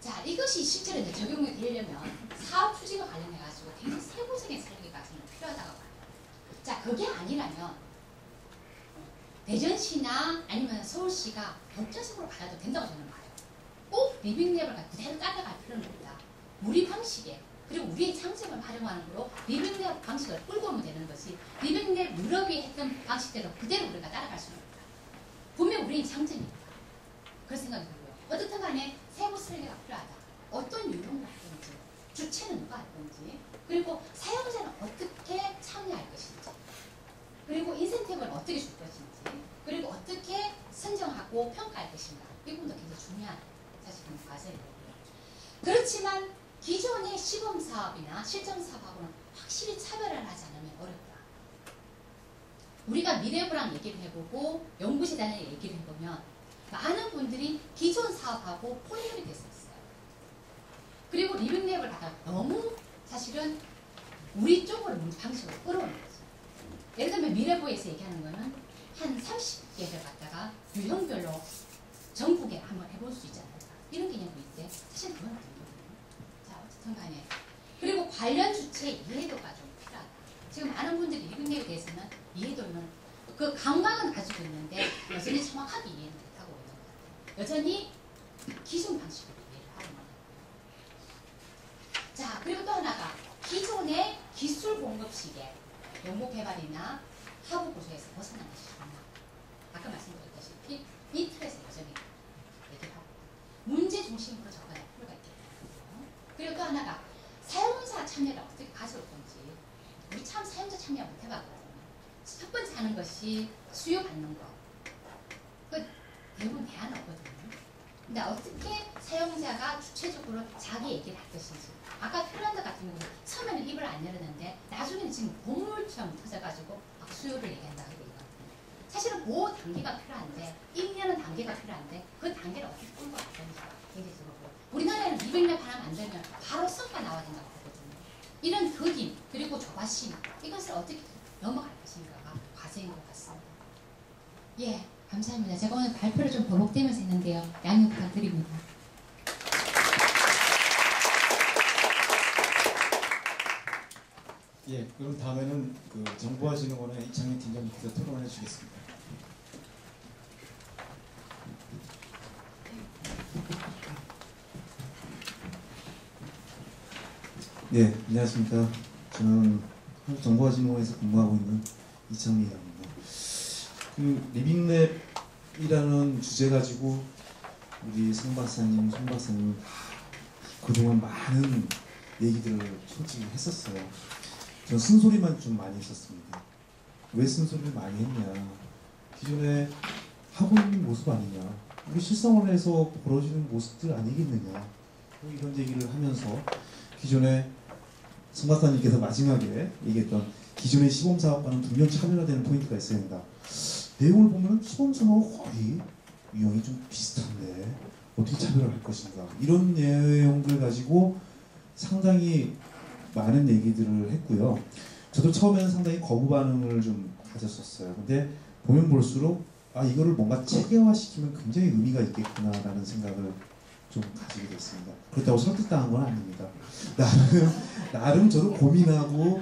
자, 이것이 실제로 이제 적용이 되려면 사업 추진과 관련해가지고 굉장히 세부적인 설계가 저는 필요하다고 봐요. 자, 그게 아니라면 대전시나 아니면 서울시가 독자적으로 가도 된다고 저는 봐요. 꼭 리빙랩을 그대로 따라갈 필요는 없다. 우리 방식에 그리고 우리의 장점을 활용하는 거로 리빙랩 방식을 끌고 오면 되는 것이 리빙랩 유럽이 했던 방식대로 그대로 우리가 따라갈 수는 없다. 분명 우리의 장점이 있다. 그런 생각이 들어요. 하고 평가할 것인가. 이 부분도 굉장히 중요한 사실은 과제이거든요. 그렇지만 기존의 시범사업이나 실전사업하고는 확실히 차별을 하지 않으면 어렵다. 우리가 미래부랑 얘기를 해보고 연구재단에 얘기를 해보면 많은 분들이 기존 사업하고 혼혈이 됐었어요. 그리고 리빙랩을 갖다가 너무 사실은 우리 쪽으로 방식으로 끌어오는 거죠. 예를 들면 미래부에서 얘기하는 거는 한 30개를 갖다가 유형별로 전국에 한번 해볼 수 있지 않을까. 이런 개념도 있대. 사실 그건 아니거든요. 자, 어쨌든 간에. 그리고 관련 주체 이해도가 좀 필요하다. 지금 많은 분들이 리빙랩에 대해서는 이해도는 그 감각은 가지고 있는데 여전히 정확하게 이해는 못하고 있는 것 같아요. 여전히 기존 방식으로 이해를 하는 것 같아요. 자, 그리고 또 하나가 기존의 기술 공급 시계 연구 개발이나 하부 구조에서 벗어나는 시기나 아까 말씀드렸다시피 이 틀에서 여전히 얘기를 하고 문제 중심으로 접근할 필요가 있겠다. 그리고 또 하나가 사용자 참여를 어떻게 가져올 건지 우리 참 사용자 참여 못 해봤거든요. 첫 번째 하는 것이 수요받는 거. 그 대부분 대안 없거든요. 근데 어떻게 사용자가 주체적으로 자기 얘기를 할 것인지. 아까 핀란드 같은 경우는 처음에는 입을 안 열었는데 나중에는 지금 보물처럼 터져가지고 막 수요를 얘기한다 하고 있거든요. 사실은 그 단계가 필요한데 입 여는 단계가 필요한데 그 단계를 어떻게 끌고 갈 건지 굉장히 중요하고 우리나라에는 200명 하나 만들면 바로 성과 나와야 된다고 보거든요. 이런 더딘 그리고 조바심 이것을 어떻게 넘어갈 것인가가 과제인 것 같습니다. 예, 감사합니다. 제가 오늘 발표를 좀 버벅대면서 했는데요. 양해 부탁드립니다. 예, 그럼 다음에는 그 정보화진흥원의 이창희 팀장님께서 토론해 주겠습니다. 네, 안녕하십니까. 저는 한국정보화진흥원에서 근무하고 있는 이창희입니다. 그 리빙랩이라는 주제 가지고 우리 송 박사님, 손 박사님 그동안 많은 얘기들을 솔직히 했었어요. 전 쓴소리만 좀 많이 했었습니다. 왜 쓴소리를 많이 했냐? 기존에 하고 있는 모습 아니냐? 우리 실생활에서 벌어지는 모습들 아니겠느냐? 뭐 이런 얘기를 하면서 기존에 송 박사님께서 마지막에 얘기했던 기존의 시범사업과는 분명 차별화되는 포인트가 있어야 된다. 내용을 보면 시범사업하고 거의 유형이 좀 비슷한데 어떻게 차별화할 것인가? 이런 내용들 가지고 상당히 많은 얘기들을 했고요. 저도 처음에는 상당히 거부 반응을 좀 가졌었어요. 근데 보면 볼수록 아 이거를 뭔가 체계화시키면 굉장히 의미가 있겠구나라는 생각을 좀 가지게 됐습니다. 그렇다고 설득당한 건 아닙니다. 나름 저도 고민하고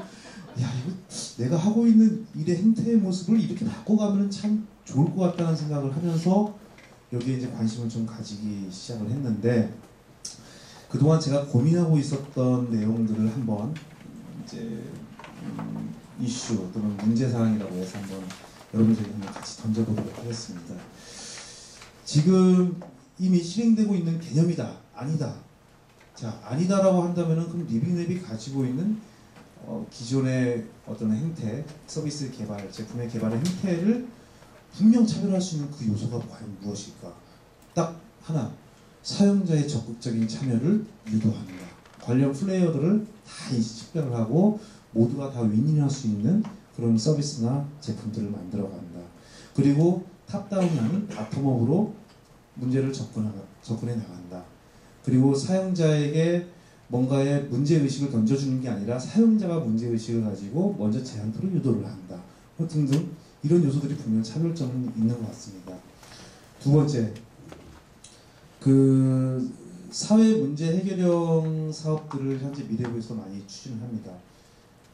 야 이거 내가 하고 있는 일의 행태의 모습을 이렇게 바꿔가면 참 좋을 것 같다는 생각을 하면서 여기에 이제 관심을 좀 가지기 시작을 했는데 그동안 제가 고민하고 있었던 내용들을 한번 이제 이슈 또는 문제사항이라고 해서 한번 여러분들이 한번 같이 던져보도록 하겠습니다. 지금 이미 실행되고 있는 개념이다. 아니다. 자, 아니다라고 한다면은 그럼 리빙랩이 가지고 있는 기존의 어떤 행태, 서비스 개발, 제품의 개발의 행태를 분명 차별할 수 있는 그 요소가 과연 무엇일까? 딱 하나, 사용자의 적극적인 참여를 유도한다. 관련 플레이어들을 다 식별을 하고 모두가 다 윈윈할 수 있는 그런 서비스나 제품들을 만들어간다. 그리고 탑다운이 아닌 바텀업으로 문제를 접근해 나간다. 그리고 사용자에게 뭔가의 문제의식을 던져주는 게 아니라 사용자가 문제의식을 가지고 먼저 제안토로 유도를 한다. 뭐 등등 이런 요소들이 분명 차별점은 있는 것 같습니다. 두 번째, 그 사회 문제 해결형 사업들을 현재 미래부에서 많이 추진을 합니다.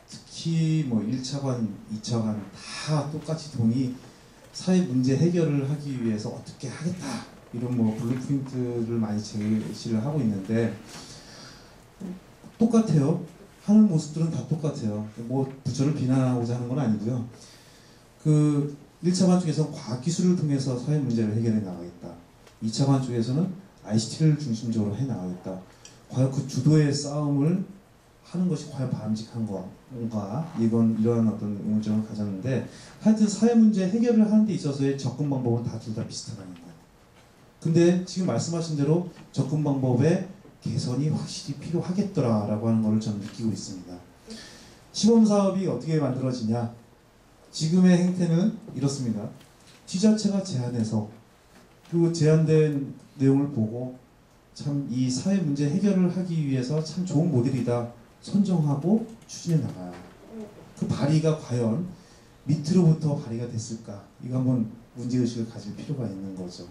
특히 뭐 1차관, 2차관 다 똑같이 돈이 사회 문제 해결을 하기 위해서 어떻게 하겠다 이런 뭐 블루프린트를 많이 제시를 하고 있는데 똑같아요. 하는 모습들은 다 똑같아요. 뭐 부처를 비난하고자 하는 건 아니고요. 그 1차관 쪽에서 과학기술을 통해서 사회 문제를 해결해 나가겠다. 2차관 쪽에서는 ICT를 중심적으로 해 나가겠다. 과연 그 주도의 싸움을 하는 것이 과연 바람직한 건가? 이러한 어떤 의문점을 가졌는데 하여튼 사회 문제 해결을 하는 데 있어서의 접근 방법은 둘 다 비슷하다는 거예요. 근데 지금 말씀하신 대로 접근 방법의 개선이 확실히 필요하겠더라라고 하는 것을 저는 느끼고 있습니다. 시범 사업이 어떻게 만들어지냐? 지금의 행태는 이렇습니다. 지자체가 제안해서 그 제안된 내용을 보고 참 이 사회 문제 해결을 하기 위해서 참 좋은 모델이다 선정하고 추진해 나가요. 그 발의가 과연 밑으로부터 발의가 됐을까? 이거 한번 문제의식을 가질 필요가 있는 거죠.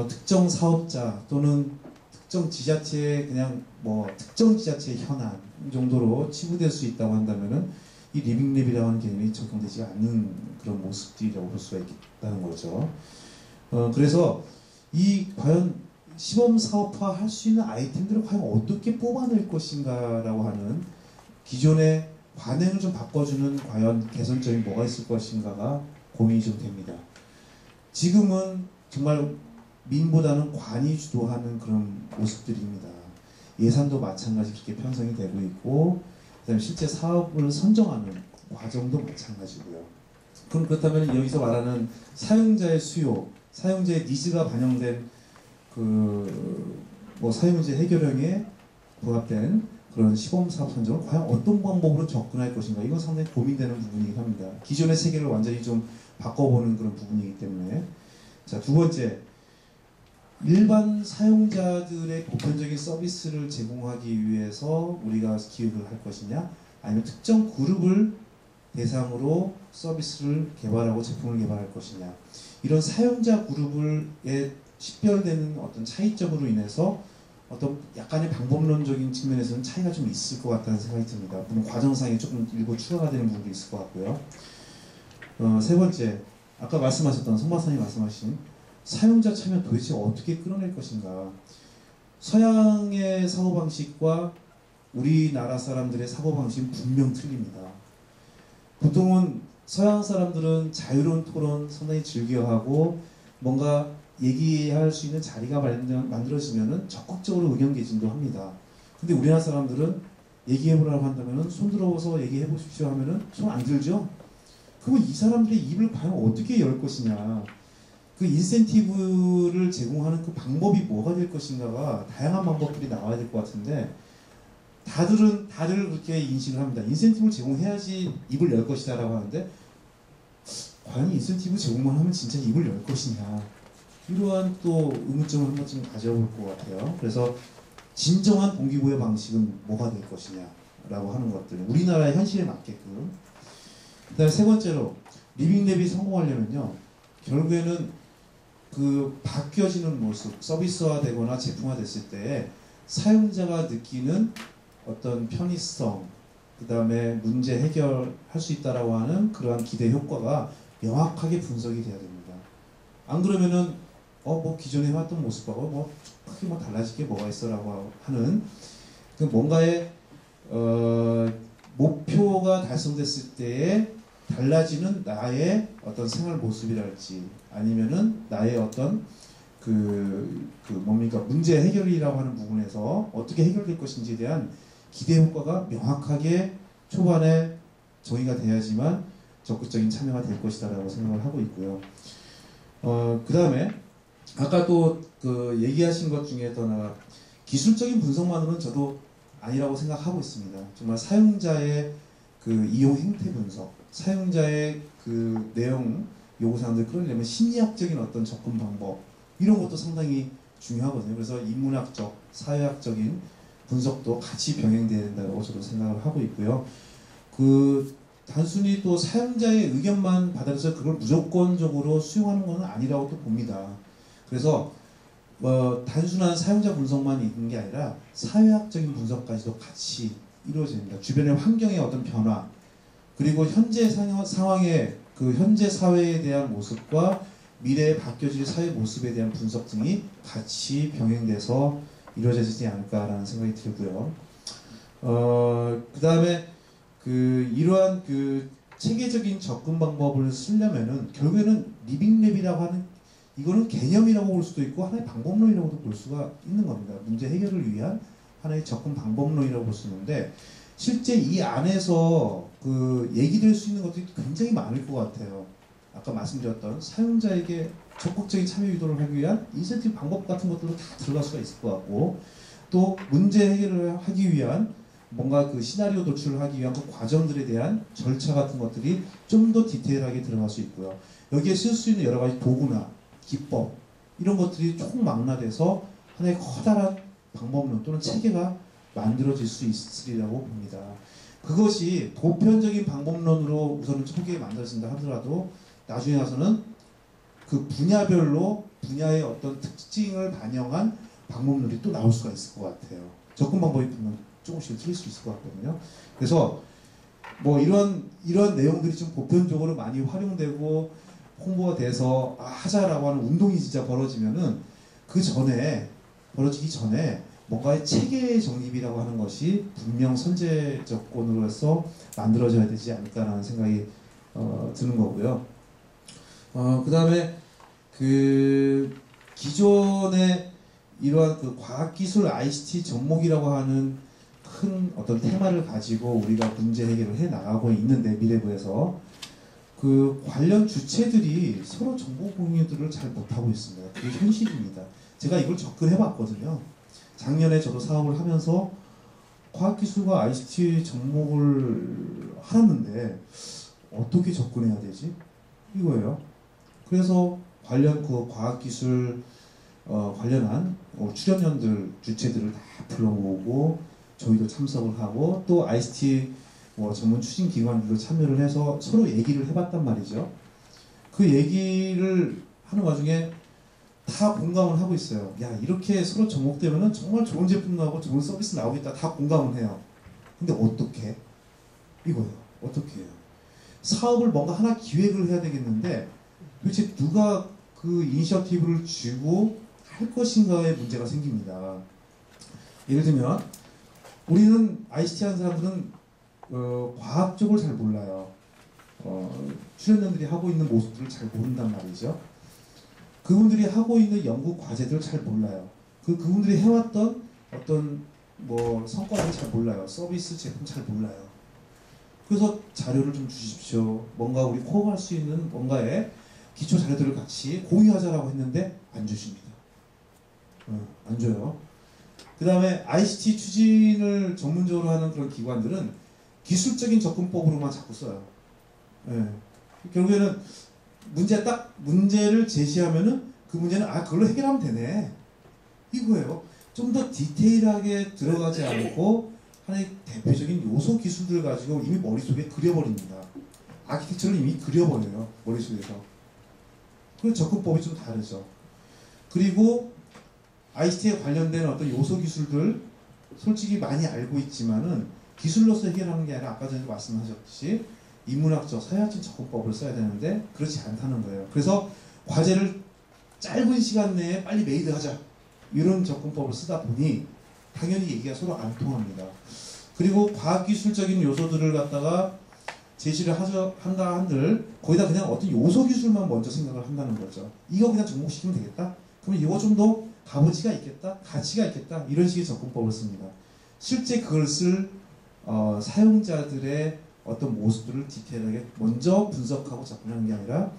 특정 사업자 또는 특정 지자체의 그냥 뭐 특정 지자체의 현안 정도로 치부될 수 있다고 한다면은 이 리빙랩이라고 하는 개념이 적용되지 않는 그런 모습들이라고 볼 수가 있다는 거죠. 그래서 이 과연 시범 사업화 할 수 있는 아이템들을 과연 어떻게 뽑아낼 것인가라고 하는 기존의 관행을 좀 바꿔주는 과연 개선점이 뭐가 있을 것인가가 고민이 좀 됩니다. 지금은 정말 민보다는 관이 주도하는 그런 모습들입니다. 예산도 마찬가지 그렇게 편성이 되고 있고, 그다음에 실제 사업을 선정하는 과정도 마찬가지고요. 그럼 그렇다면 여기서 말하는 사용자의 수요, 사용자의 니즈가 반영된 뭐 사용자 해결형에 부합된 그런 시범 사업 선정을 과연 어떤 방법으로 접근할 것인가, 이건 상당히 고민되는 부분이긴 합니다. 기존의 세계를 완전히 좀 바꿔보는 그런 부분이기 때문에. 자, 두 번째, 일반 사용자들의 보편적인 서비스를 제공하기 위해서 우리가 기획을 할 것이냐, 아니면 특정 그룹을 대상으로 서비스를 개발하고 제품을 개발할 것이냐, 이런 사용자 그룹의 식별되는 어떤 차이점으로 인해서 어떤 약간의 방법론적인 측면에서는 차이가 좀 있을 것 같다는 생각이 듭니다. 물론 과정상에 조금 일부 추가가 되는 부분도 있을 것 같고요. 세 번째, 아까 말씀하셨던 송 박사님 말씀하신 사용자 참여 도대체 어떻게 끌어낼 것인가. 서양의 사고방식과 우리나라 사람들의 사고방식은 분명 틀립니다. 보통은 서양 사람들은 자유로운 토론 상당히 즐겨하고 뭔가 얘기할 수 있는 자리가 만들어지면 적극적으로 의견 개진도 합니다. 근데 우리나라 사람들은 얘기해보라고 한다면 손 들어서 얘기해보십시오 하면은 손 안 들죠? 그럼 이 사람들의 입을 과연 어떻게 열 것이냐, 그 인센티브를 제공하는 그 방법이 뭐가 될 것인가가 다양한 방법들이 나와야 될 것 같은데, 다들 그렇게 인식을 합니다. 인센티브를 제공해야지 입을 열 것이다 라고 하는데, 과연 인센티브 제공만 하면 진짜 입을 열 것이냐, 이러한 또 의문점을 한 번쯤 가져볼 것 같아요. 그래서 진정한 동기부여 방식은 뭐가 될 것이냐 라고 하는 것들, 우리나라의 현실에 맞게끔. 그 다음에 세 번째로, 리빙랩이 성공하려면요, 결국에는 그 바뀌어지는 모습, 서비스화되거나 제품화됐을 때 사용자가 느끼는 어떤 편의성, 그 다음에 문제 해결할 수 있다라고 하는 그러한 기대 효과가 명확하게 분석이 돼야 됩니다. 안 그러면은 뭐 기존에 해왔던 모습하고 뭐 크게 뭐 달라질 게 뭐가 있어라고 하는 그 뭔가의 목표가 달성됐을 때에 달라지는 나의 어떤 생활 모습이랄지, 아니면은 나의 어떤 뭡니까, 문제 해결이라고 하는 부분에서 어떻게 해결될 것인지에 대한 기대 효과가 명확하게 초반에 정의가 돼야지만 적극적인 참여가 될 것이다라고 생각을 하고 있고요. 그 다음에 아까 또 얘기하신 것 중에 더 하나가, 기술적인 분석만으로는 저도 아니라고 생각하고 있습니다. 정말 사용자의 그 이용 행태 분석, 사용자의 그 내용 요구사항들 끌어내려면 심리학적인 어떤 접근 방법, 이런 것도 상당히 중요하거든요. 그래서 인문학적, 사회학적인 분석도 같이 병행돼야 된다고 저도 생각을 하고 있고요. 단순히 또 사용자의 의견만 받아서 그걸 무조건적으로 수용하는 것은 아니라고 또 봅니다. 그래서 단순한 사용자 분석만 있는 게 아니라 사회학적인 분석까지도 같이 이루어져야 됩니다. 주변의 환경의 어떤 변화, 그리고 현재 상황의 현재 사회에 대한 모습과 미래에 바뀌어질 사회 모습에 대한 분석 등이 같이 병행돼서 이루어지지 않을까라는 생각이 들고요. 그 다음에 이러한 체계적인 접근 방법을 쓰려면은 결국에는 리빙랩이라고 하는, 이거는 개념이라고 볼 수도 있고 하나의 방법론이라고도 볼 수가 있는 겁니다. 문제 해결을 위한 하나의 접근 방법론이라고 볼 수 있는데, 실제 이 안에서 얘기될 수 있는 것들이 굉장히 많을 것 같아요. 아까 말씀드렸던 사용자에게 적극적인 참여 유도를 하기 위한 인센티브 방법 같은 것들도 다 들어갈 수가 있을 것 같고, 또 문제 해결을 하기 위한 뭔가 그 시나리오 도출을 하기 위한 그 과정들에 대한 절차 같은 것들이 좀 더 디테일하게 들어갈 수 있고요. 여기에 쓸 수 있는 여러 가지 도구나 기법 이런 것들이 총망라돼서 하나의 커다란 방법론 또는 체계가 만들어질 수 있으리라고 봅니다. 그것이 보편적인 방법론으로 우선은 초기에 만들어진다 하더라도 나중에 가서는 그 분야별로 분야의 어떤 특징을 반영한 방법론이 또 나올 수가 있을 것 같아요. 접근 방법이 분명 조금씩 틀릴 수 있을 것 같거든요. 그래서 뭐 이런 내용들이 좀 보편적으로 많이 활용되고 홍보가 돼서 하자라고 하는 운동이 진짜 벌어지면은 그 전에 벌어지기 전에 뭔가의 체계 정립이라고 하는 것이 분명 선제조건으로서 만들어져야 되지 않을까라는 생각이 드는 거고요. 그 다음에 그 기존의 이러한 그 과학기술 ICT 접목이라고 하는 큰 어떤 테마를 가지고 우리가 문제 해결을 해 나가고 있는데, 미래부에서 그 관련 주체들이 서로 정보 공유들을 잘 못하고 있습니다. 그게 현실입니다. 제가 이걸 접근해 봤거든요. 작년에 저도 사업을 하면서 과학기술과 ICT 접목을 하는데 어떻게 접근해야 되지? 이거예요. 그래서 관련 그 과학기술 관련한 출연연들 주체들을 다 불러모으고 저희도 참석을 하고 또 ICT 전문 추진 기관들도 참여를 해서 서로 얘기를 해봤단 말이죠. 그 얘기를 하는 와중에 다 공감을 하고 있어요. 야, 이렇게 서로 접목되면은 정말 좋은 제품 나오고 좋은 서비스 나오겠다. 다 공감을 해요. 근데 어떻게? 이거예요. 어떻게 해요? 사업을 뭔가 하나 기획을 해야 되겠는데 도대체 누가 그 이니셔티브를 쥐고 할 것인가에 문제가 생깁니다. 예를 들면 우리는 ICT 하는 사람들은 과학 쪽을 잘 몰라요. 출연자들이 하고 있는 모습들을 잘 모른단 말이죠. 그분들이 하고 있는 연구 과제들을 잘 몰라요. 그분들이 해왔던 어떤 성과를 잘 몰라요. 서비스 제품 잘 몰라요. 그래서 자료를 좀 주십시오. 뭔가 우리 코어할 수 있는 뭔가의 기초 자료들을 같이 공유하자라고 했는데 안 주십니다. 안 줘요. 그 다음에 ICT 추진을 전문적으로 하는 그런 기관들은 기술적인 접근법으로만 자꾸 써요. 결국에는 문제를 제시하면은 그 문제는 그걸로 해결하면 되네. 이거예요. 좀 더 디테일하게 들어가지 않고 하나의 대표적인 요소 기술들 가지고 이미 머릿속에 그려버립니다. 아키텍처를 이미 그려버려요. 머릿속에서. 그 접근법이 좀 다르죠. 그리고 ICT에 관련된 어떤 요소 기술들 솔직히 많이 알고 있지만은 기술로서 해결하는 게 아니라 아까 전에 말씀하셨듯이 인문학적, 사회학적 접근법을 써야 되는데 그렇지 않다는 거예요. 그래서 과제를 짧은 시간 내에 빨리 메이드하자 이런 접근법을 쓰다 보니 당연히 얘기가 서로 안 통합니다. 그리고 과학기술적인 요소들을 갖다가 제시를 한다 한들 거기다 그냥 어떤 요소 기술만 먼저 생각을 한다는 거죠. 이거 그냥 접목시키면 되겠다? 그러면 이거 좀 더 값어치가 있겠다? 가치가 있겠다? 이런 식의 접근법을 씁니다. 실제 그걸 쓸 사용자들의 어떤 모습들을 디테일하게 먼저 분석하고 접근하는 게 아니라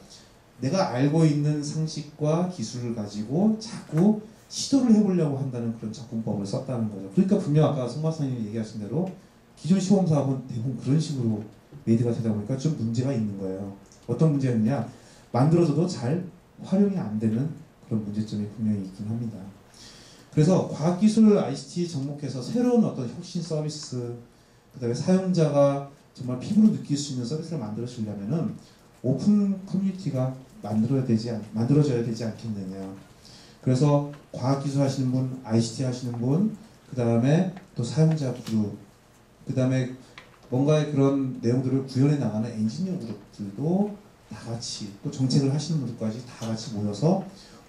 내가 알고 있는 상식과 기술을 가지고 자꾸 시도를 해보려고 한다는 그런 접근법을 썼다는 거죠. 그러니까 분명 아까 송 박사님이 얘기하신 대로 기존 시범 사업은 대부분 그런 식으로 메이드가 되다 보니까 좀 문제가 있는 거예요. 어떤 문제였냐? 만들어져도 잘 활용이 안 되는 그런 문제점이 분명히 있긴 합니다. 그래서 과학기술 ICT 접목해서 새로운 어떤 혁신 서비스, 그 다음에 사용자가 정말 피부로 느낄 수 있는 서비스를 만들어주려면은 오픈 커뮤니티가 만들어져야 되지 않겠느냐. 그래서 과학기술 하시는 분, ICT 하시는 분, 그 다음에 또 사용자 그룹, 그 다음에 뭔가의 그런 내용들을 구현해 나가는 엔지니어 그룹들도 다 같이, 또 정책을 하시는 분들까지 다 같이 모여서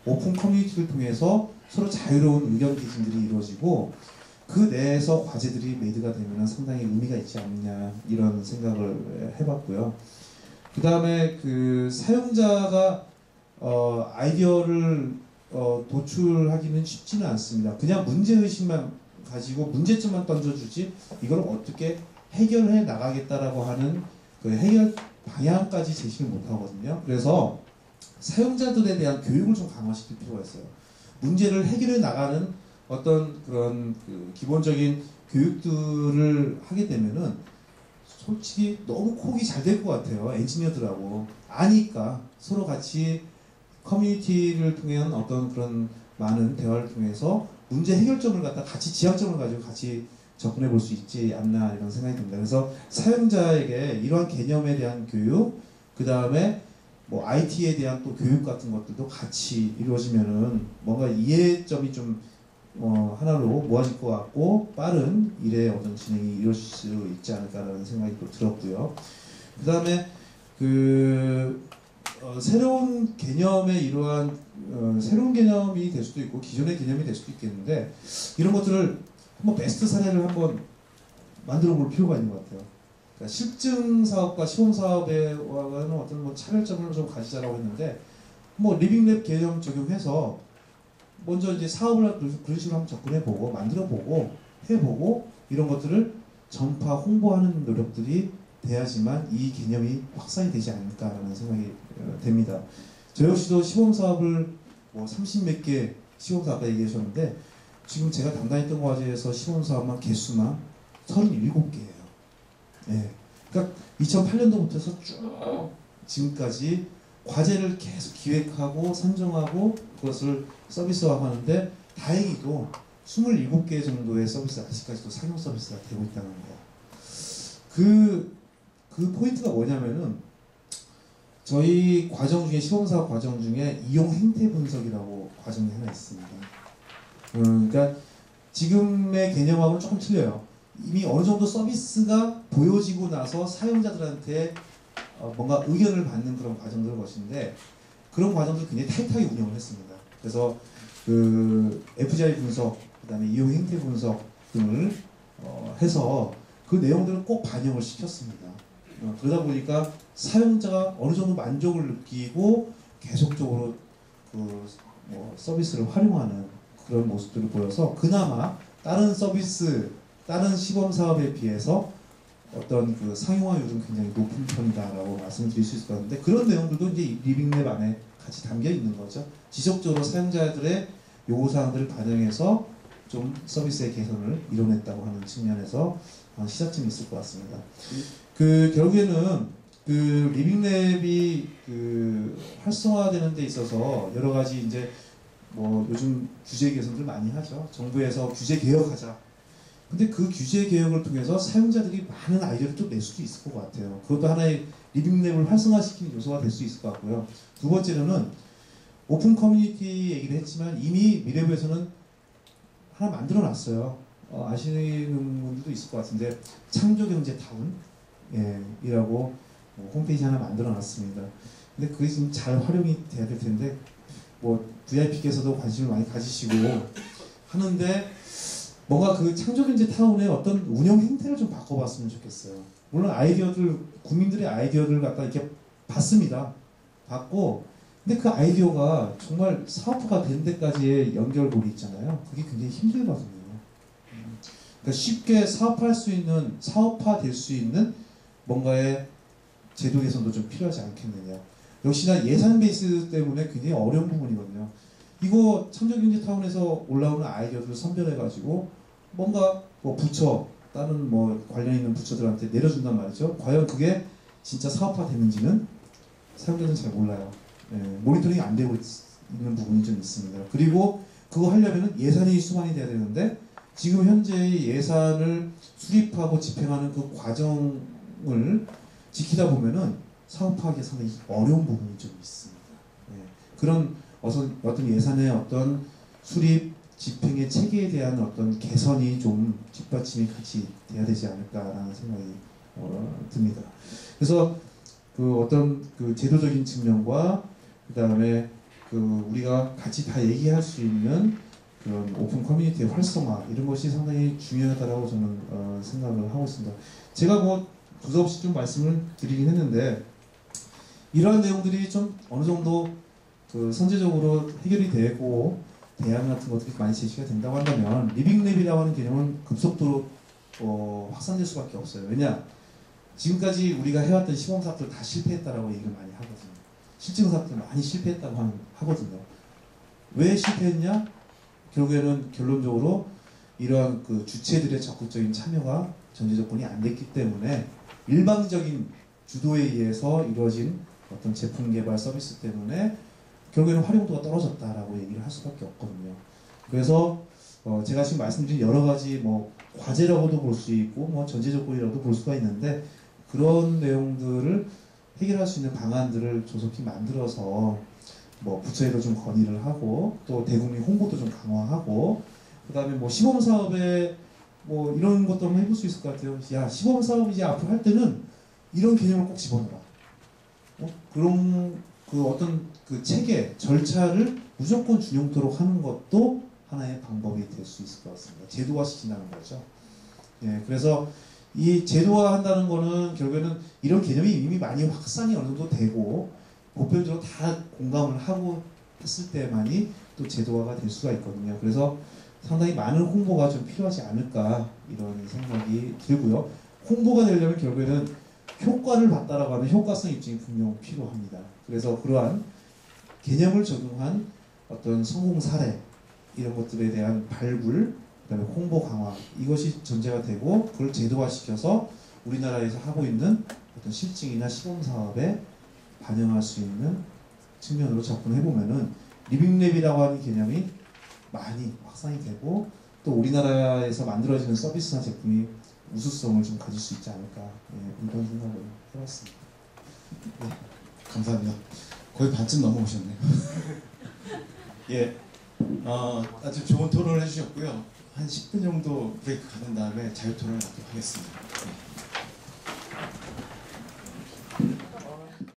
오픈 커뮤니티를 통해서 서로 자유로운 의견 개진들이 이루어지고 그 내에서 과제들이 메이드가 되면 상당히 의미가 있지 않느냐 이런 생각을 해봤고요. 그 다음에 그 사용자가 아이디어를 도출하기는 쉽지는 않습니다. 그냥 문제의식만 가지고 문제점만 던져주지 이걸 어떻게 해결해 나가겠다라고 하는 그 해결 방향까지 제시를 못 하거든요. 그래서 사용자들에 대한 교육을 좀 강화시킬 필요가 있어요. 문제를 해결해 나가는 어떤 그런 그 기본적인 교육들을 하게 되면은 솔직히 너무 콕이 잘 될 것 같아요. 엔지니어들하고 아니까 서로 같이 커뮤니티를 통한 어떤 그런 많은 대화를 통해서 문제 해결점을 갖다 같이 지향점을 가지고 같이 접근해 볼 수 있지 않나 이런 생각이 듭니다. 그래서 사용자에게 이러한 개념에 대한 교육, 그 다음에 뭐 IT에 대한 또 교육 같은 것들도 같이 이루어지면은 뭔가 이해점이 좀 하나로 모아질 것 같고 빠른 일의 어떤 진행이 이루어질 수 있지 않을까라는 생각이 또 들었고요. 그 다음에 새로운 개념의 이러한 새로운 개념이 될 수도 있고 기존의 개념이 될 수도 있겠는데 이런 것들을 한번 베스트 사례를 한번 만들어 볼 필요가 있는 것 같아요. 그러니까 실증 사업과 시범 사업에는 어떤 뭐 차별점을 좀 가지자라고 했는데 뭐 리빙랩 개념 적용해서 먼저 이제 사업을 그런 식으로 한번 접근해보고 만들어보고 해보고 이런 것들을 전파 홍보하는 노력들이 돼야지만 이 개념이 확산이 되지 않을까라는 생각이 됩니다. 저 역시도 시범 사업을 뭐 30몇 개 시범 사업 아까 얘기하셨는데 지금 제가 담당했던 과제에서 시범 사업만 개수만 37개예요. 예. 그러니까 2008년도부터 해서 쭉 지금까지 과제를 계속 기획하고 선정하고 그것을 서비스화하는데 다행히도 27개 정도의 서비스가 아직까지도 상용 서비스가 되고 있다는 거. 그 포인트가 뭐냐면은 저희 과정 중에 시범사업 과정 중에 이용 행태 분석이라고 과정이 하나 있습니다. 그러니까 지금의 개념하고는 조금 틀려요. 이미 어느 정도 서비스가 보여지고 나서 사용자들한테 뭔가 의견을 받는 그런 과정들을 것인데 그런 과정들 굉장히 타이트하게 운영을 했습니다. 그래서 그 FGI 분석, 그 다음에 이용 행태 분석 등을 해서 그 내용들을 꼭 반영을 시켰습니다. 그러다 보니까 사용자가 어느 정도 만족을 느끼고 계속적으로 서비스를 활용하는 그런 모습들을 보여서 그나마 다른 서비스, 다른 시범 사업에 비해서 어떤 그 상용화율은 굉장히 높은 편이다라고 말씀드릴 수 있을 것 같은데 그런 내용들도 이제 리빙랩 안에 같이 담겨 있는 거죠. 지속적으로 사용자들의 요구사항들을 반영해서 좀 서비스의 개선을 이뤄냈다고 하는 측면에서 시작점이 있을 것 같습니다. 결국에는 리빙랩이 활성화되는 데 있어서 여러 가지 이제 뭐 요즘 규제 개선들 많이 하죠. 정부에서 규제 개혁하자. 근데 그 규제 개혁을 통해서 사용자들이 많은 아이디어를 좀 낼 수도 있을 것 같아요. 그것도 하나의 리빙랩을 활성화시키는 요소가 될 수 있을 것 같고요. 두 번째로는 오픈 커뮤니티 얘기를 했지만 이미 미래부에서는 하나 만들어 놨어요. 아시는 분들도 있을 것 같은데 창조경제타운 이라고 홈페이지 하나 만들어 놨습니다. 근데 그게 지금 잘 활용이 돼야 될 텐데 뭐 VIP께서도 관심을 많이 가지시고 하는데 뭔가 그 창조경제타운의 어떤 운영 행태를 좀 바꿔봤으면 좋겠어요. 물론 아이디어들, 국민들의 아이디어를 갖다 이렇게 받습니다. 받고 근데 그 아이디어가 정말 사업화가 된 데까지의 연결고리 있잖아요. 그게 굉장히 힘들거든요. 그러니까 쉽게 사업화될 수 있는 뭔가의 제도 개선도 좀 필요하지 않겠느냐. 역시나 예산 베이스 때문에 굉장히 어려운 부분이거든요. 이거 창조경제타운에서 올라오는 아이디어들을 선별해가지고 뭔가 뭐 부처, 다른 뭐 관련 있는 부처들한테 내려준단 말이죠. 과연 그게 진짜 사업화되는지는 사용자들은 잘 몰라요. 모니터링이 안 되고 있는 부분이 좀 있습니다. 그리고 그거 하려면 예산이 수반이 돼야 되는데 지금 현재의 예산을 수립하고 집행하는 그 과정을 지키다 보면은 사업화하기 상당히 어려운 부분이 좀 있습니다. 그런 어떤 예산의 어떤 수립, 집행의 체계에 대한 어떤 개선이 좀 뒷받침이 같이 돼야 되지 않을까라는 생각이 듭니다. 그래서 그 어떤 그 제도적인 측면과 그 다음에 우리가 같이 다 얘기할 수 있는 그런 오픈 커뮤니티의 활성화 이런 것이 상당히 중요하다라고 저는 생각을 하고 있습니다. 제가 뭐 두서없이 좀 말씀을 드리긴 했는데 이러한 내용들이 좀 어느 정도 선제적으로 해결이 되고 대안 같은 것들이 많이 제시가 된다고 한다면 리빙랩이라고 하는 개념은 급속도로 확산될 수밖에 없어요. 왜냐? 지금까지 우리가 해왔던 시범 사업들 다 실패했다라고 얘기를 많이 하거든요. 실증 사업들 많이 실패했다고 하거든요. 왜 실패했냐? 결국에는 결론적으로 이러한 그 주체들의 적극적인 참여가 전제 조건이 안 됐기 때문에 일방적인 주도에 의해서 이루어진 어떤 제품 개발 서비스 때문에 결국에는 활용도가 떨어졌다라고 얘기를 할 수밖에 없거든요. 그래서 제가 지금 말씀드린 여러 가지 뭐 과제라고도 볼 수 있고 뭐 전제 조건이라고도 볼 수가 있는데 그런 내용들을 해결할 수 있는 방안들을 조속히 만들어서 뭐 부처에도 좀 건의를 하고 또 대국민 홍보도 좀 강화하고 그다음에 뭐 시범 사업에 뭐 이런 것도 한번 해볼 수 있을 것 같아요. 야, 시범 사업 이제 앞으로 할 때는 이런 개념을 꼭 집어넣어라. 그런 그 어떤 그 체계 절차를 무조건 준용토록 하는 것도 하나의 방법이 될 수 있을 것 같습니다. 제도화 시킨다는 거죠. 예, 그래서 이 제도화한다는 거는 결국에는 이런 개념이 이미 많이 확산이 어느 정도 되고 보편적으로 다 공감을 하고 했을 때만이 또 제도화가 될 수가 있거든요. 그래서 상당히 많은 홍보가 좀 필요하지 않을까 이런 생각이 들고요. 홍보가 되려면 결국에는 효과를 봤다라고 하는 효과성 입증이 분명 필요합니다. 그래서 그러한 개념을 적용한 어떤 성공 사례 이런 것들에 대한 발굴, 그다음에 홍보 강화 이것이 전제가 되고 그걸 제도화시켜서 우리나라에서 하고 있는 어떤 실증이나 시범 사업에 반영할 수 있는 측면으로 접근해 보면은 리빙랩이라고 하는 개념이 많이 확산이 되고 또 우리나라에서 만들어지는 서비스나 제품이 우수성을 좀 가질 수 있지 않을까 이런 생각을 해봤습니다. 네, 감사합니다. 거의 반쯤 넘어오셨네요. 예, 아주 좋은 토론을 해주셨고요. 한 10분 정도 브레이크 가는 다음에 자유 토론을 갖도록 하겠습니다. 네.